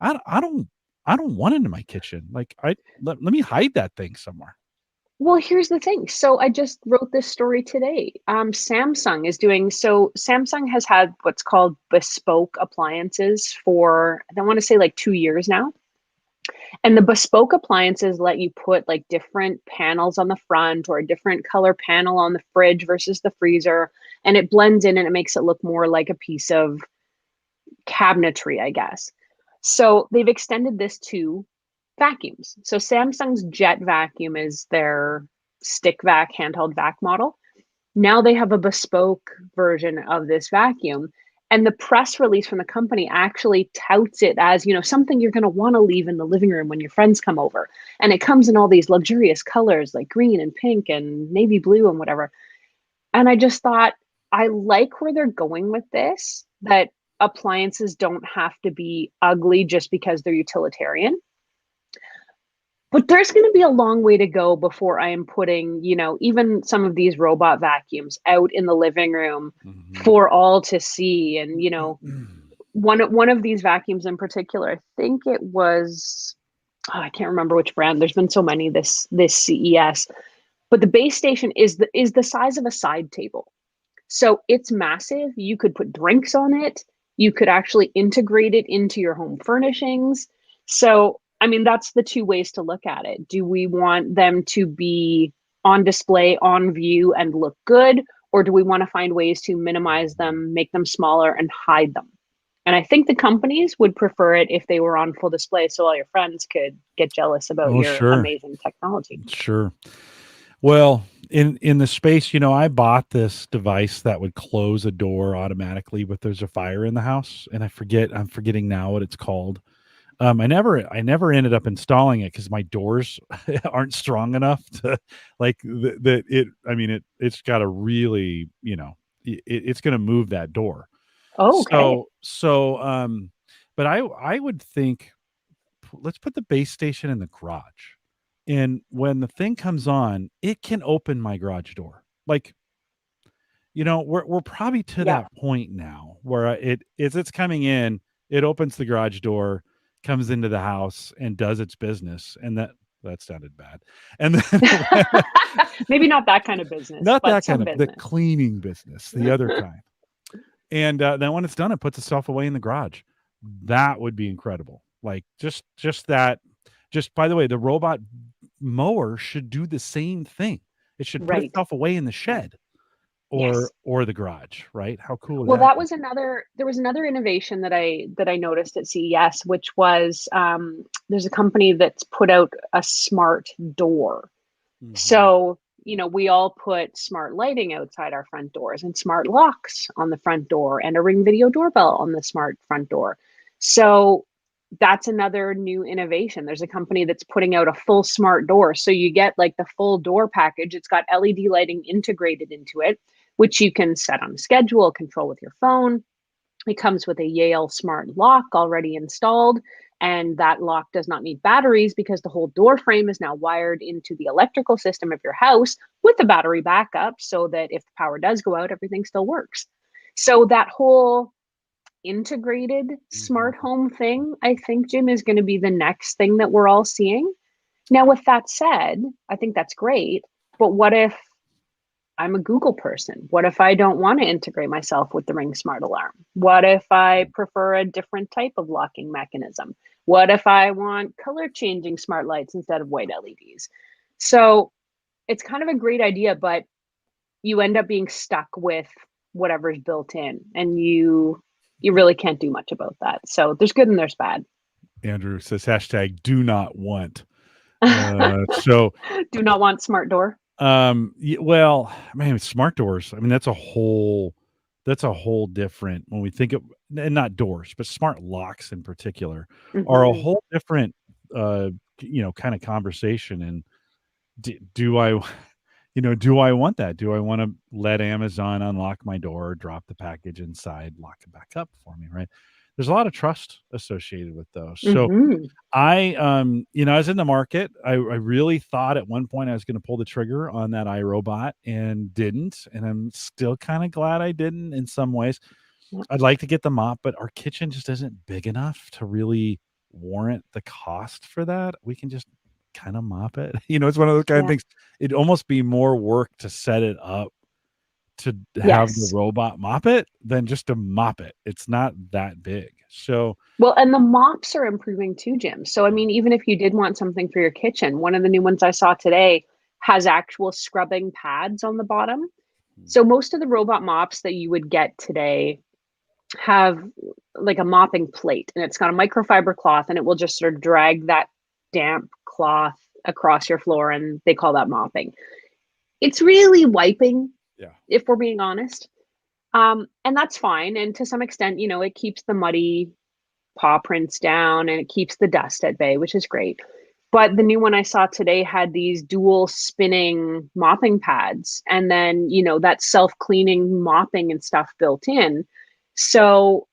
I don't want it in my kitchen. Like, let me hide that thing somewhere. Well, here's the thing. So I just wrote this story today. Samsung is doing, so Samsung has had what's called bespoke appliances for, I want to say like 2 years now. And the bespoke appliances let you put like different panels on the front or a different color panel on the fridge versus the freezer. And it blends in and it makes it look more like a piece of cabinetry, I guess. So they've extended this to vacuums. So Samsung's Jet vacuum is their stick vac, handheld vac model. Now they have a bespoke version of this vacuum. And the press release from the company actually touts it as, something you're going to want to leave in the living room when your friends come over. And it comes in all these luxurious colors like green and pink and navy blue and whatever. And I just thought, I like where they're going with this, that appliances don't have to be ugly just because they're utilitarian. But there's going to be a long way to go before I am putting, even some of these robot vacuums out in the living room for all to see. And, one of these vacuums in particular, I think it was, I can't remember which brand. There's been so many this CES, but the base station is the size of a side table. So it's massive. You could put drinks on it. You could actually integrate it into your home furnishings. So I mean, that's the two ways to look at it. Do we want them to be on display, on view, and look good? Or do we want to find ways to minimize them, make them smaller, and hide them? And I think the companies would prefer it if they were on full display so all your friends could get jealous about your amazing technology. Sure. Well, in the space, I bought this device that would close a door automatically, but there's a fire in the house, and I'm forgetting now what it's called. I never ended up installing it because my doors aren't strong enough to it's got a really, it's going to move that door. Oh, okay. But I would think, let's put the base station in the garage. And when the thing comes on, it can open my garage door. Like, we're probably to that point now where it's coming in, it opens the garage door, comes into the house and does its business. And that sounded bad. And then maybe not that kind of business, not but that kind of business. The cleaning business, the other kind. And then when it's done, it puts itself away in the garage. That would be incredible. Like just that. Just by the way, the robot mower should do the same thing. It should put itself away in the shed. Or the garage, right? How cool is that? Well, there was another innovation that I noticed at CES, which was there's a company that's put out a smart door. So, we all put smart lighting outside our front doors and smart locks on the front door and a Ring video doorbell on the smart front door. So that's another new innovation. There's a company that's putting out a full smart door. So you get like the full door package. It's got LED lighting integrated into it, which you can set on a schedule, control with your phone. It comes with a Yale smart lock already installed. And that lock does not need batteries because the whole door frame is now wired into the electrical system of your house with a battery backup so that if the power does go out, everything still works. So that whole integrated smart home thing, I think, Jim, is going to be the next thing that we're all seeing. Now, with that said, I think that's great. But what if I'm a Google person? What if I don't want to integrate myself with the Ring Smart Alarm? What if I prefer a different type of locking mechanism? What if I want color changing smart lights instead of white LEDs? So it's kind of a great idea, but you end up being stuck with whatever's built in, and you really can't do much about that. So there's good and there's bad. Andrew says #do not want. So do not want smart door. Well, man, smart doors. I mean, that's a whole different, when we think of, and not doors, but smart locks in particular are a whole different, kind of conversation. And do I want that? Do I want to let Amazon unlock my door, drop the package inside, lock it back up for me? Right. There's a lot of trust associated with those. So I was in the market. I really thought at one point I was going to pull the trigger on that iRobot and didn't. And I'm still kind of glad I didn't in some ways. I'd like to get the mop, but our kitchen just isn't big enough to really warrant the cost for that. We can just kind of mop it. It's one of those kind of things. It'd almost be more work to set it up to have the robot mop it than just to mop it. It's not that big. So well, and the mops are improving too, Jim. So I mean, even if you did want something for your kitchen, one of the new ones I saw today has actual scrubbing pads on the bottom. So most of the robot mops that you would get today have like a mopping plate, and it's got a microfiber cloth, and it will just sort of drag that damp cloth across your floor, and they call that mopping. It's really wiping, if we're being honest. And that's fine. And to some extent, it keeps the muddy paw prints down and it keeps the dust at bay, which is great. But the new one I saw today had these dual spinning mopping pads and then, that self-cleaning mopping and stuff built in. So,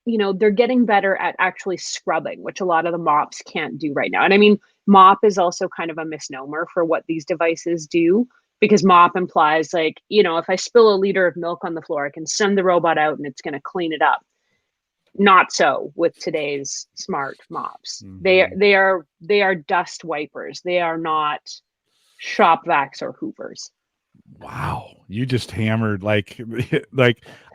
they're getting better at actually scrubbing, which a lot of the mops can't do right now. And I mean, mop is also kind of a misnomer for what these devices do, because mop implies like, if I spill a liter of milk on the floor, I can send the robot out and it's going to clean it up. Not so with today's smart mops. Mm-hmm. They are dust wipers. They are not shop vacs or hoovers. Wow, you just hammered like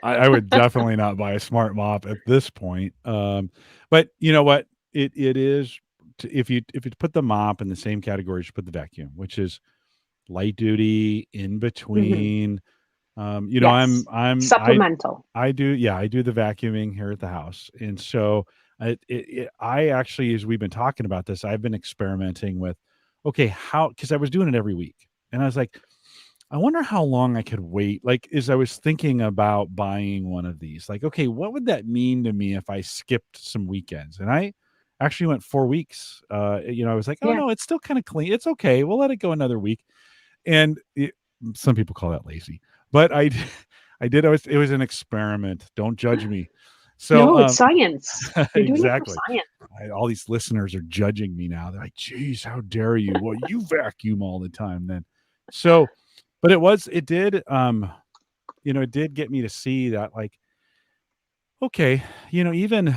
I would definitely not buy a smart mop at this point. But you know what? It is if you put the mop in the same category, you should put the vacuum, which is light duty, in between. Yes. I'm supplemental. I do the vacuuming here at the house, and so I actually, as we've been talking about this, I've been experimenting with because I was doing it every week, and I was like, I wonder how long I could wait. Like, as I was thinking about buying one of these, like, okay, what would that mean to me if I skipped some weekends? And I actually went 4 weeks. I was like, oh no, it's still kind of clean. It's okay. We'll let it go another week. And some people call that lazy, but I did. It was an experiment. Don't judge me. So no, it's science. You're doing exactly. it for science. All these listeners are judging me now. They're like, geez, how dare you? Well, you vacuum all the time then. So, but it did get me to see that, like, okay, even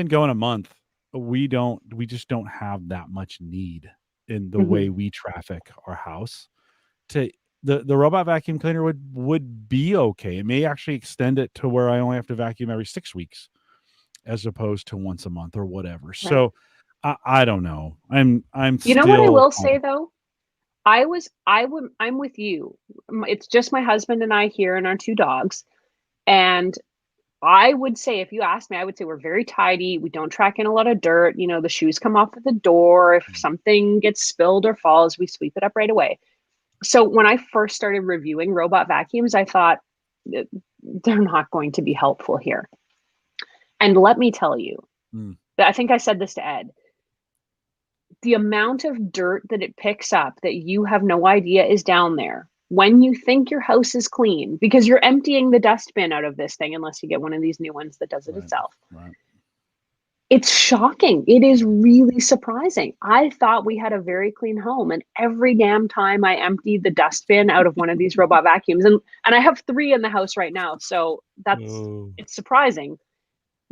going a month, we just don't have that much need in the way we traffic our house to the robot vacuum cleaner would be okay. It may actually extend it to where I only have to vacuum every 6 weeks as opposed to once a month or whatever. Right. So I don't know. I'm you know what I will say though? I'm with you. It's just my husband and I here and our 2 dogs. And I would say, if you ask me, I would say we're very tidy. We don't track in a lot of dirt. The shoes come off at the door. If something gets spilled or falls, we sweep it up right away. So when I first started reviewing robot vacuums, I thought they're not going to be helpful here. And let me tell you, I think I said this to Ed, the amount of dirt that it picks up that you have no idea is down there when you think your house is clean, because you're emptying the dustbin out of this thing, unless you get one of these new ones that does it itself. Right. It's shocking. It is really surprising. I thought we had a very clean home, and every damn time I emptied the dustbin out of one of these robot vacuums, and I have 3 in the house right now, so it's surprising.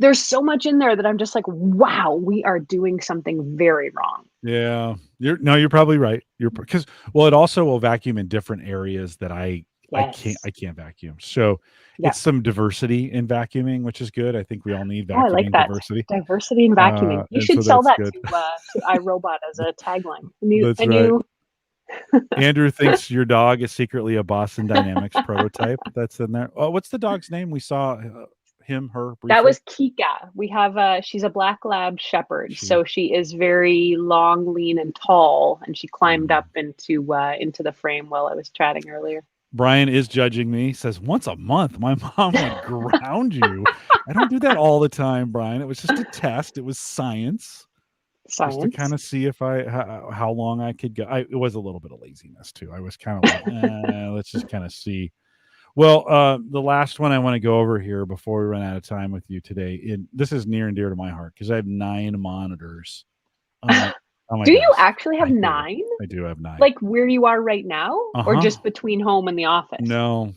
There's so much in there that I'm just like, wow, we are doing something very wrong. Yeah, you're probably right. It also will vacuum in different areas that I can't vacuum. So it's some diversity in vacuuming, which is good. I think we all need vacuuming. I like that. Diversity. Diversity in vacuuming. You should sell that to iRobot as a tagline. That's right. Andrew thinks your dog is secretly a Boston Dynamics prototype. That's in there. Oh, what's the dog's name? We saw her briefly. That was Kika. We have she's a black lab shepherd, so she is very long, lean, and tall, and she climbed up into the frame while I was chatting earlier. Brian is judging me. Says once a month my mom would ground you. I don't do that all the time, Brian. It was just a test. It was science. Just to kind of see if how long I could go. It was a little bit of laziness too. I was kind of like, let's just kind of see. Well, the last one I want to go over here before we run out of time with you today, this is near and dear to my heart because I have 9 monitors. Do you actually have 9? I do have 9. Like where you are right now, or just between home and the office? No,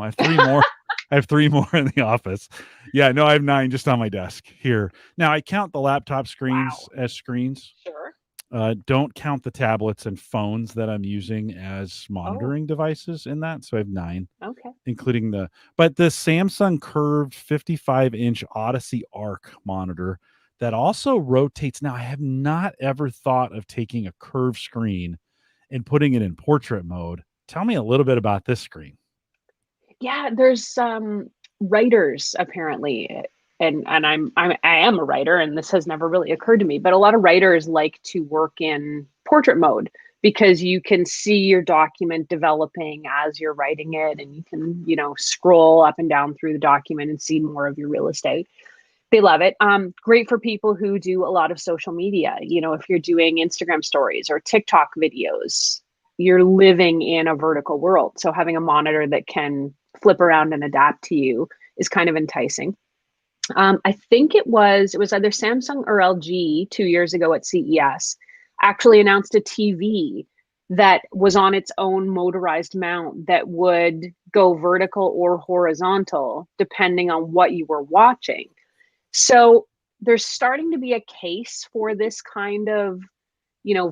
I have 3 more. I have 3 more in the office. Yeah, no, I have 9 just on my desk here. Now I count the laptop screens as screens. Sure. Don't count the tablets and phones that I'm using as monitoring devices in that. So I have 9. Okay. Including the Samsung curved 55-inch Odyssey Ark monitor that also rotates. Now, I have not ever thought of taking a curved screen and putting it in portrait mode. Tell me a little bit about this screen. Yeah, there's writers apparently. And I am a writer, and this has never really occurred to me, but a lot of writers like to work in portrait mode because you can see your document developing as you're writing it, and you can, scroll up and down through the document and see more of your real estate. They love it. Great for people who do a lot of social media. If you're doing Instagram stories or TikTok videos, you're living in a vertical world. So having a monitor that can flip around and adapt to you is kind of enticing. I think it was either Samsung or LG 2 years ago at CES actually announced a TV that was on its own motorized mount that would go vertical or horizontal depending on what you were watching. So there's starting to be a case for this kind of,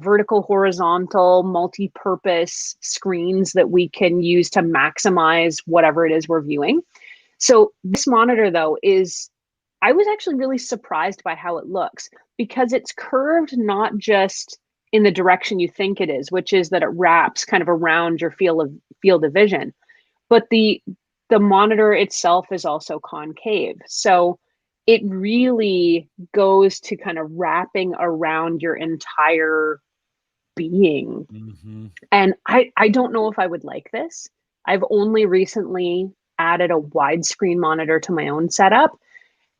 vertical, horizontal, multi-purpose screens that we can use to maximize whatever it is we're viewing. So this monitor, though, I was actually really surprised by how it looks, because it's curved not just in the direction you think it is, which is that it wraps kind of around your field of vision, but the monitor itself is also concave. So it really goes to kind of wrapping around your entire being. Mm-hmm. And I don't know if I would like this. I've only recently added a widescreen monitor to my own setup.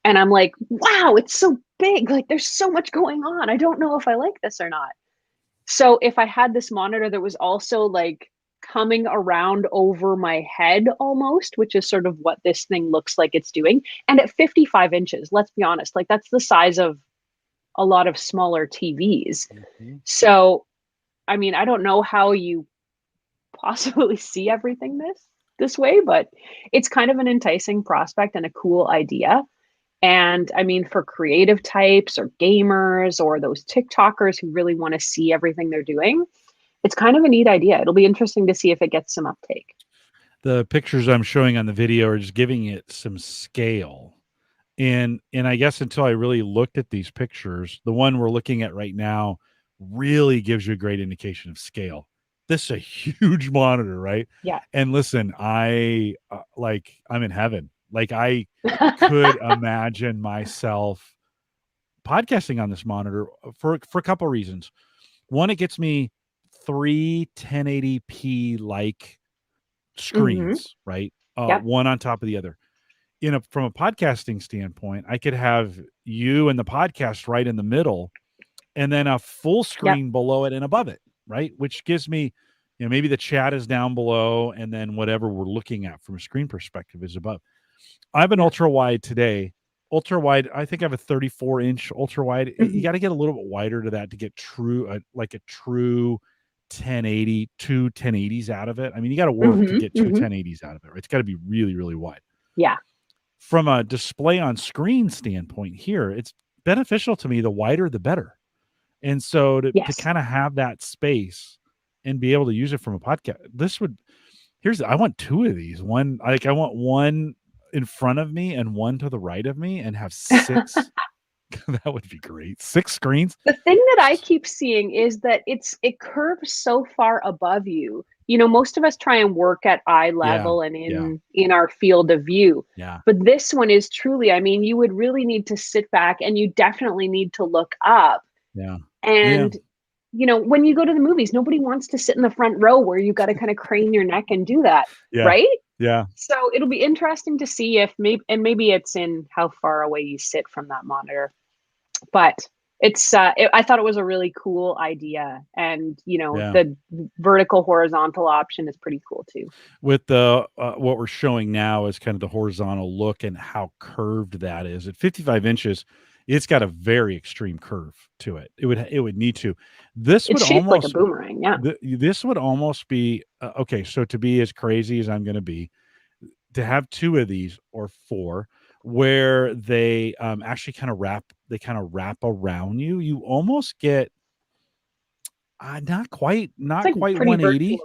And I'm like, wow, it's so big. Like, there's so much going on. I don't know if I like this or not. So if I had this monitor that was also like coming around over my head almost, which is sort of what this thing looks like it's doing. And at 55 inches, let's be honest, like that's the size of a lot of smaller TVs. Mm-hmm. So, I mean, I don't know how you possibly see everything this way, but it's kind of an enticing prospect and a cool idea. And I mean, for creative types or gamers or those TikTokers who really want to see everything they're doing, it's kind of a neat idea. It'll be interesting to see if it gets some uptake. The pictures I'm showing on the video are just giving it some scale. And I guess until I really looked at these pictures, the one we're looking at right now really gives you a great indication of scale. This is a huge monitor, right? Yeah. And listen, I'm in heaven. Like, I could imagine myself podcasting on this monitor for a couple of reasons. One, it gets me 3 1080p like screens, right? Yep. One on top of the other. From a podcasting standpoint, I could have you and the podcast right in the middle, and then a full screen below it and above it, right? Which gives me, maybe the chat is down below, and then whatever we're looking at from a screen perspective is above. I have an ultra wide today. Ultra wide, I think I have a 34-inch ultra wide. Mm-hmm. You got to get a little bit wider to that to get like a true 1080, two 1080s out of it. I mean, you got to work to get two 1080s out of it, right? It's got to be really, really wide. Yeah. From a display on screen standpoint here, it's beneficial to me. The wider, the better. And so to kind of have that space and be able to use it from a podcast, I want two of these. I want one in front of me and one to the right of me, and have 6. That would be great. 6 screens. The thing that I keep seeing is that it curves so far above you. Most of us try and work at eye level and in our field of view. Yeah. But this one is truly, I mean, you would really need to sit back, and you definitely need to look up. Yeah. And when you go to the movies, nobody wants to sit in the front row where you got to kind of crane your neck and do that. Yeah. Right? Yeah. So it'll be interesting to see if maybe it's in how far away you sit from that monitor. But I thought it was a really cool idea, and the vertical horizontal option is pretty cool too. With the what we're showing now is kind of the horizontal look and how curved that is. At 55 inches, it's got a very extreme curve to it. It would need to. It's would shaped almost like a boomerang. Yeah. This would almost be okay. So to be as crazy as I'm going to be, to have 2 of these or 4, where they actually kind of wrap around you, you almost get not quite 180.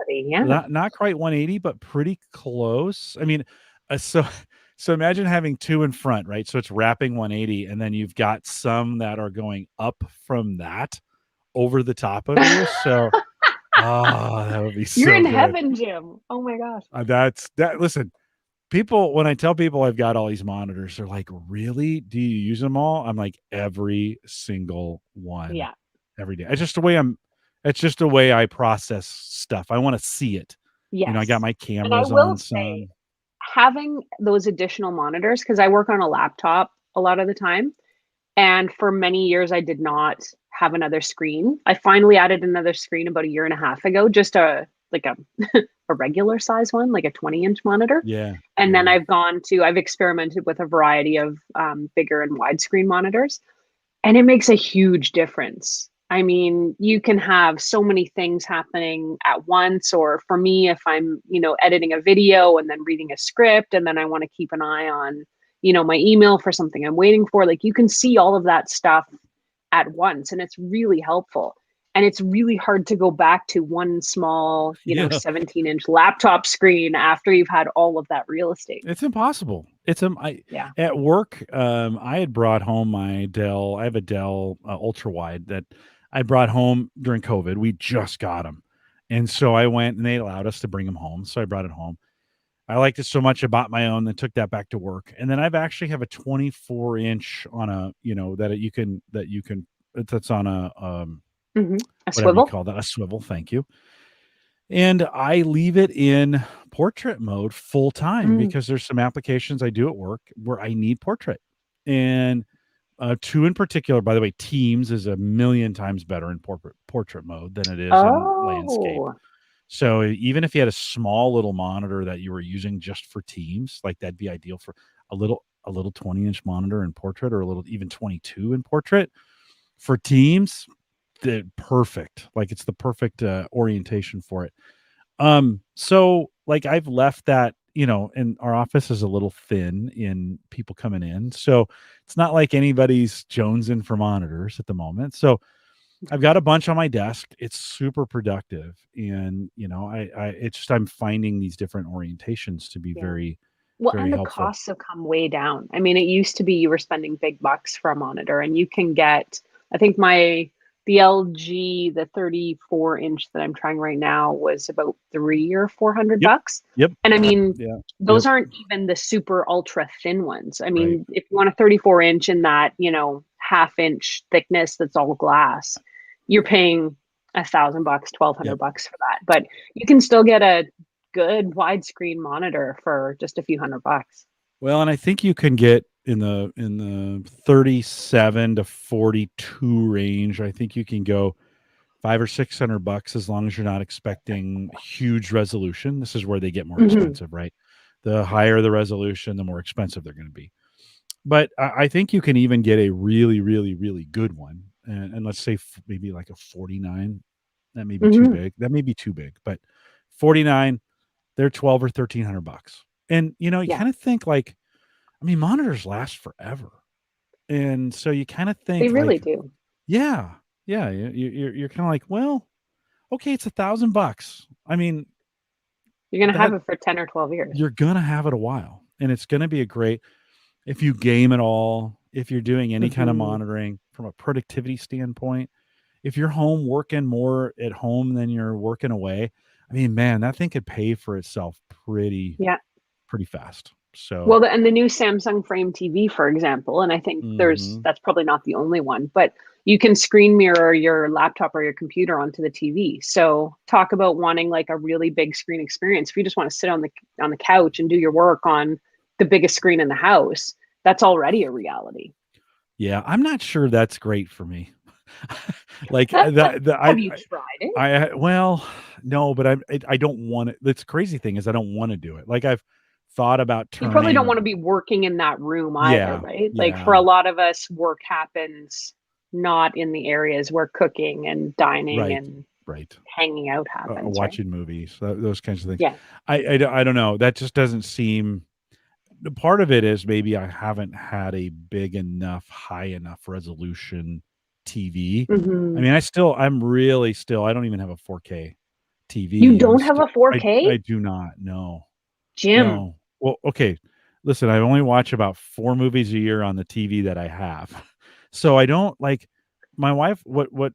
Yeah. Not quite 180, but pretty close. I mean, so imagine having 2 in front, right? So it's wrapping 180, and then you've got some that are going up from that over the top of you. So that would be so You're in good. heaven, Jim. Oh my gosh. Listen, people, when I tell people I've got all these monitors, they're like, really? Do you use them all? I'm like, every single one. Yeah. Every day. It's just the way It's just a way I process stuff. I want to see it. Yes. I got my cameras on some. Having those additional monitors, because I work on a laptop a lot of the time, and for many years I did not have another screen. I finally added another screen about a year and a half ago, just a regular size one, like a 20-inch monitor. Yeah. And then I've experimented with a variety of bigger and widescreen monitors, and it makes a huge difference. I mean, you can have so many things happening at once. Or for me, if I'm, editing a video and then reading a script, and then I want to keep an eye on, my email for something I'm waiting for, like you can see all of that stuff at once, and it's really helpful. And it's really hard to go back to one small, 17-inch laptop screen after you've had all of that real estate. It's impossible. At work, I had brought home my Dell. I have a Dell ultrawide that I brought home during COVID. We just got them. And so I went, and they allowed us to bring them home. So I brought it home. I liked it so much, I bought my own, then took that back to work. And then I've actually have a 24-inch on a, that's on a swivel. You call that? A swivel. Thank you. And I leave it in portrait mode full time because there's some applications I do at work where I need portrait. And two in particular, by the way, Teams is 1,000,000 times better in portrait mode than it is in landscape. So even if you had a small little monitor that you were using just for Teams, like that'd be ideal for a little 20-inch monitor in portrait, or a little even 22 in portrait for Teams. Perfect. Like it's the perfect orientation for it. So like I've left that, and our office is a little thin in people coming in. So it's not like anybody's jonesing for monitors at the moment. So I've got a bunch on my desk. It's super productive. And, I'm finding these different orientations to be very, very the helpful. Costs have come way down. I mean, it used to be you were spending big bucks for a monitor, and you can get, I think the LG, the 34-inch that I'm trying right now was about $300 or $400. Yep. And I mean, those aren't even the super ultra thin ones. I mean, if you want a 34-inch in that, half-inch thickness that's all glass, you're paying $1,000, $1,200 for that. But you can still get a good widescreen monitor for just a few $100. Well, and I think you can get in the 37 to 42 range. I think you can go $500 or $600 as long as you're not expecting huge resolution. This is where they get more expensive, right? The higher the resolution, the more expensive they're going to be. But I think you can even get a really, really, really good one. And let's say maybe like a 49. That may be too big. That may be too big. But 49, they're $1,200 or $1,300. And, you kind of think like, I mean, monitors last forever. And so you kind of think they really do. Yeah. Yeah. You're kind of like, well, okay, it's $1,000. I mean, you're going to have it for 10 or 12 years. You're going to have it a while. And it's going to be if you game at all, if you're doing any kind of monitoring from a productivity standpoint, if you're home working more at home than you're working away, I mean, man, that thing could pay for itself pretty fast. So and the new Samsung Frame TV, for example, and I think that's probably not the only one, but you can screen mirror your laptop or your computer onto the TV. So talk about wanting like a really big screen experience. If you just want to sit on the couch and do your work on the biggest screen in the house, that's already a reality. Yeah, I'm not sure that's great for me. Like have you tried it? Well, no, but I don't want it. That's crazy thing is I don't want to do it. Like I've thought about turning. You probably don't want to be working in that room either, right? Yeah. Like for a lot of us, work happens not in the areas where cooking and dining and hanging out happens. Watching movies, those kinds of things. Yeah. I don't know. That just doesn't seem. The part of it is maybe I haven't had a big enough, high enough resolution TV. I mean, I'm really still, I don't even have a 4K TV. You don't have a 4K? I do not. No. Jim. No. Well, okay. Listen, I only watch about 4 movies a year on the TV that I have. So I don't like my wife, what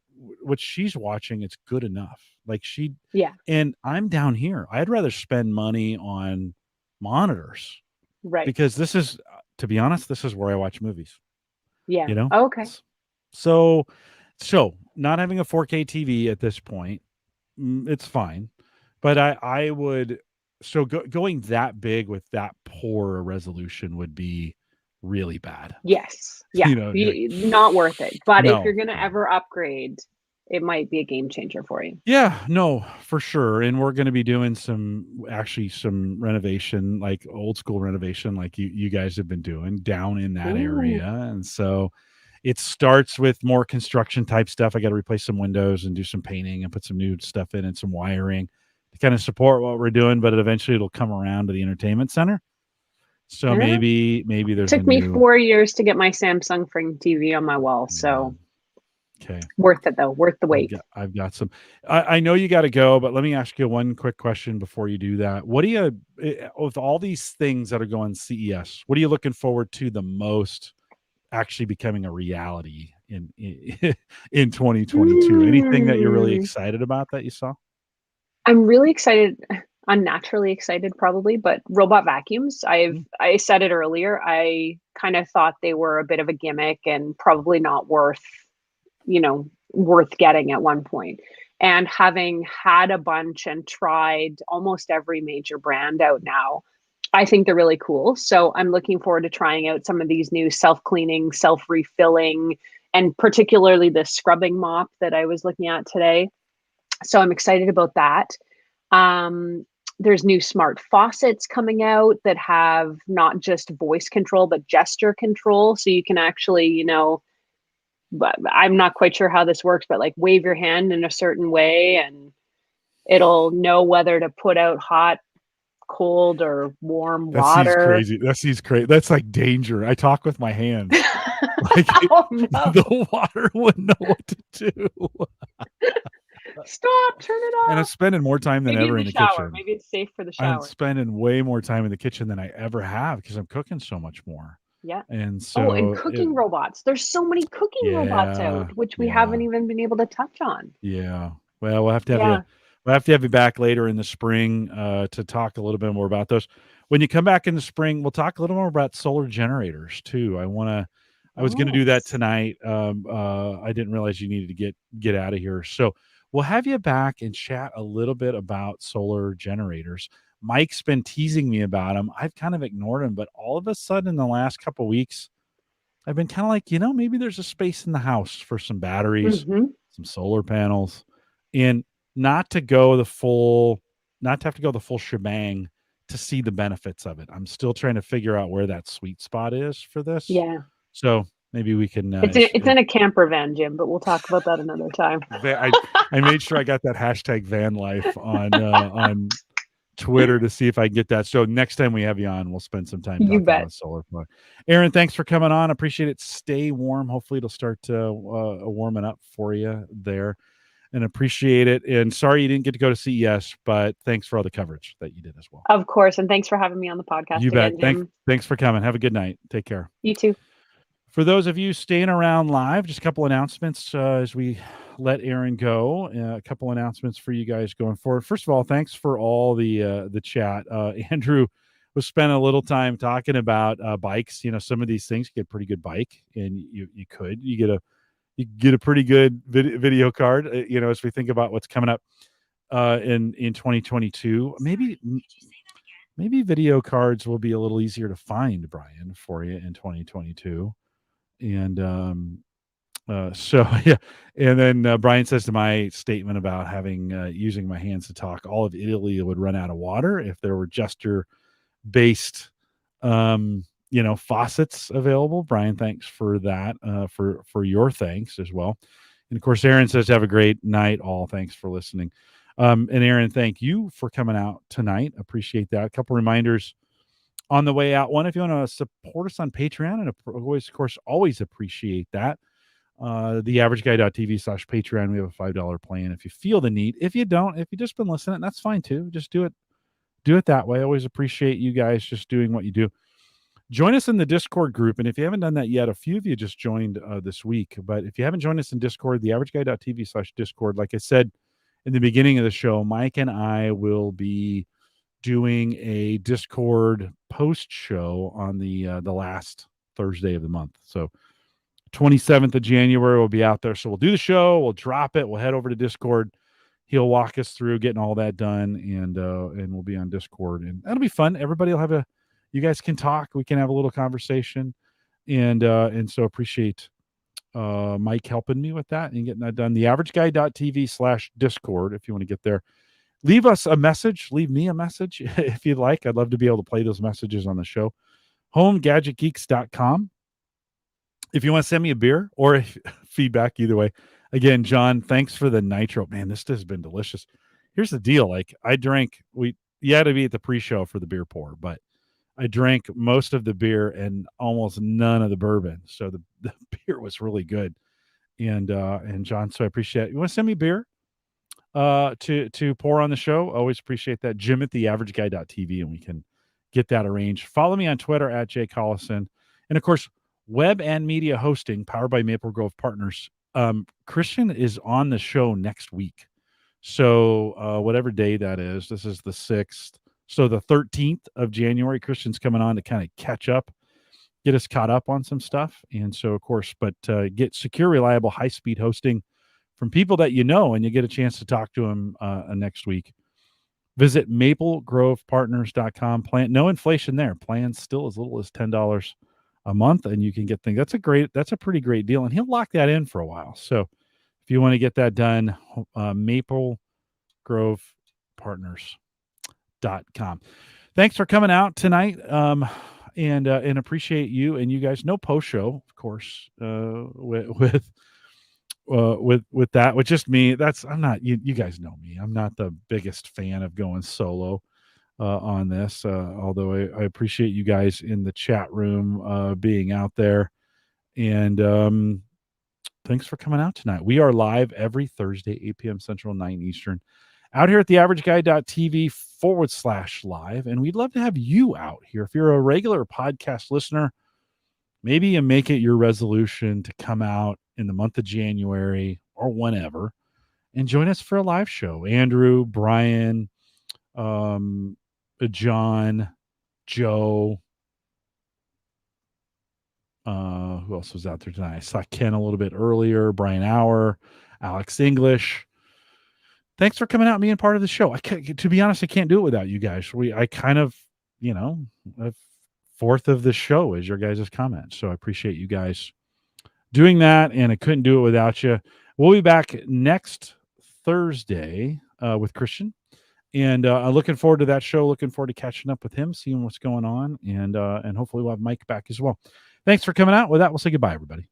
she's watching, it's good enough. Like and I'm down here. I'd rather spend money on monitors. Right. Because this is, to be honest, this is where I watch movies. Yeah. You know? Okay. So So not having a 4K TV at this point, it's fine. But I would, so going that big with that poor a resolution would be really bad. Yes. Yeah. Not worth it. But if you're going to ever upgrade, it might be a game changer for you. Yeah, no, for sure. And we're going to be doing some renovation, like old school renovation, like you guys have been doing down in that area. And so it starts with more construction type stuff. I got to replace some windows and do some painting and put some new stuff in and some wiring to kind of support what we're doing, but eventually it'll come around to the entertainment center. So maybe there's took me 4 years to get my Samsung frame TV on my wall. So okay. Worth it though. Worth the wait. I've got some, I know you got to go, but let me ask you one quick question before you do that. What do you, with all these things that are going CES, what are you looking forward to the most actually becoming a reality in 2022? Anything that you're really excited about that you saw? I'm really excited, unnaturally excited probably, but robot vacuums. I said it earlier. I kind of thought they were a bit of a gimmick and probably not worth getting at one point. And having had a bunch and tried almost every major brand out now, I think they're really cool. So I'm looking forward to trying out some of these new self-cleaning, self-refilling, and particularly the scrubbing mop that I was looking at today. So I'm excited about that. There's new smart faucets coming out that have not just voice control, but gesture control. So you can actually, but I'm not quite sure how this works, but like wave your hand in a certain way and it'll know whether to put out hot, cold, or warm water. That seems crazy. That's like danger. I talk with my hands. Like the water wouldn't know what to do. Stop, turn it off. And I'm spending more time than ever in the kitchen. Maybe it's safe for the shower. I'm spending way more time in the kitchen than I ever have because I'm cooking so much more. Yeah. And so and cooking robots. There's so many cooking robots out, which we haven't even been able to touch on. Yeah. Well, we'll have to have you back later in the spring to talk a little bit more about those. When you come back in the spring, we'll talk a little more about solar generators too. I was going to do that tonight. I didn't realize you needed to get out of here. So we'll have you back and chat a little bit about solar generators. Mike's been teasing me about them. I've kind of ignored him, but all of a sudden in the last couple of weeks, I've been kind of like, maybe there's a space in the house for some batteries, some solar panels, and not to have to go the full shebang to see the benefits of it. I'm still trying to figure out where that sweet spot is for this. Yeah. So maybe we can. It's in a camper van, Jim, but we'll talk about that another time. I made sure I got that hashtag van life on Twitter to see if I can get that. So next time we have you on, we'll spend some time talking about solar power. Erin, thanks for coming on. Appreciate it. Stay warm. Hopefully it'll start warming up for you there, and appreciate it. And sorry you didn't get to go to CES, but thanks for all the coverage that you did as well. Of course. And thanks for having me on the podcast. You bet. Thanks for coming. Have a good night. Take care. You too. For those of you staying around live, just a couple announcements as we let Erin go. A couple announcements for you guys going forward. First of all, thanks for all the chat. Andrew was spending a little time talking about bikes. Some of these things, you get a pretty good bike, and you get a pretty good video card. As we think about what's coming up in 2022, maybe video cards will be a little easier to find, Brian, for you in 2022. And and then Brian says to my statement about having using my hands to talk, all of Italy would run out of water if there were gesture based faucets available. Brian, thanks for that, for your thanks as well. And of course, Erin says, have a great night all. Thanks for listening. And Erin, thank you for coming out tonight. Appreciate that. A couple reminders on the way out. One, if you want to support us on Patreon, and always appreciate that. theaverageguy.tv/Patreon. We have a $5 plan if you feel the need. If you don't, if you've just been listening, that's fine too. Just do it that way. I always appreciate you guys just doing what you do. Join us in the Discord group. And if you haven't done that yet, a few of you just joined this week. But if you haven't joined us in Discord, theaverageguy.tv/Discord, like I said in the beginning of the show, Mike and I will be doing a Discord post show on the last Thursday of the month. So 27th of January, we'll be out there. So we'll do the show. We'll drop it. We'll head over to Discord. He'll walk us through getting all that done, and we'll be on Discord, and that'll be fun. Everybody will have you guys can talk. We can have a little conversation, and so appreciate Mike helping me with that and getting that done. theaverageguy.tv/Discord if you want to get there. Leave us a message. Leave me a message if you'd like. I'd love to be able to play those messages on the show. HomeGadgetGeeks.com. If you want to send me a beer or feedback, either way. Again, John, thanks for the nitro. Man, this has been delicious. Here's the deal. Like, I drank, you had to be at the pre-show for the beer pour, but I drank most of the beer and almost none of the bourbon. So the beer was really good. And John, so I appreciate it. You want to send me beer to pour on the show? Always appreciate that. Jim at theaverageguy.tv, and we can get that arranged. Follow me on Twitter at Jay Collison. And of course, web and media hosting powered by Maple Grove Partners. Christian is on the show next week. So whatever day that is, this is the 6th. So the 13th of January, Christian's coming on to kind of catch up, get us caught up on some stuff. And so, of course, but get secure, reliable, high-speed hosting from people that you know, and you get a chance to talk to them next week. Visit maplegrovepartners.com. No inflation there. Plans still as little as $10 a month, and you can get things. That's a pretty great deal, and he'll lock that in for a while. So if you want to get that done, maplegrovepartners.com. Thanks for coming out tonight, and appreciate you and you guys. No post show, of course, with that, with just me. I'm not. You guys know me. I'm not the biggest fan of going solo on this, although I appreciate you guys in the chat room being out there, and thanks for coming out tonight. We are live every Thursday, 8 p.m. Central, 9 Eastern, out here at theaverageguy.tv/live, and we'd love to have you out here. If you're a regular podcast listener, maybe you make it your resolution to come out in the month of January or whenever and join us for a live show. Andrew, Brian, John, Joe, who else was out there tonight? I saw Ken a little bit earlier, Brian Auer, Alex English. Thanks for coming out and being part of the show. To be honest, I can't do it without you guys. I kind of, a fourth of the show is your guys' comments. So I appreciate you guys doing that, and I couldn't do it without you. We'll be back next Thursday with Christian. And I'm looking forward to that show. Looking forward to catching up with him, seeing what's going on, and hopefully we'll have Mike back as well. Thanks for coming out. With that, we'll say goodbye, everybody.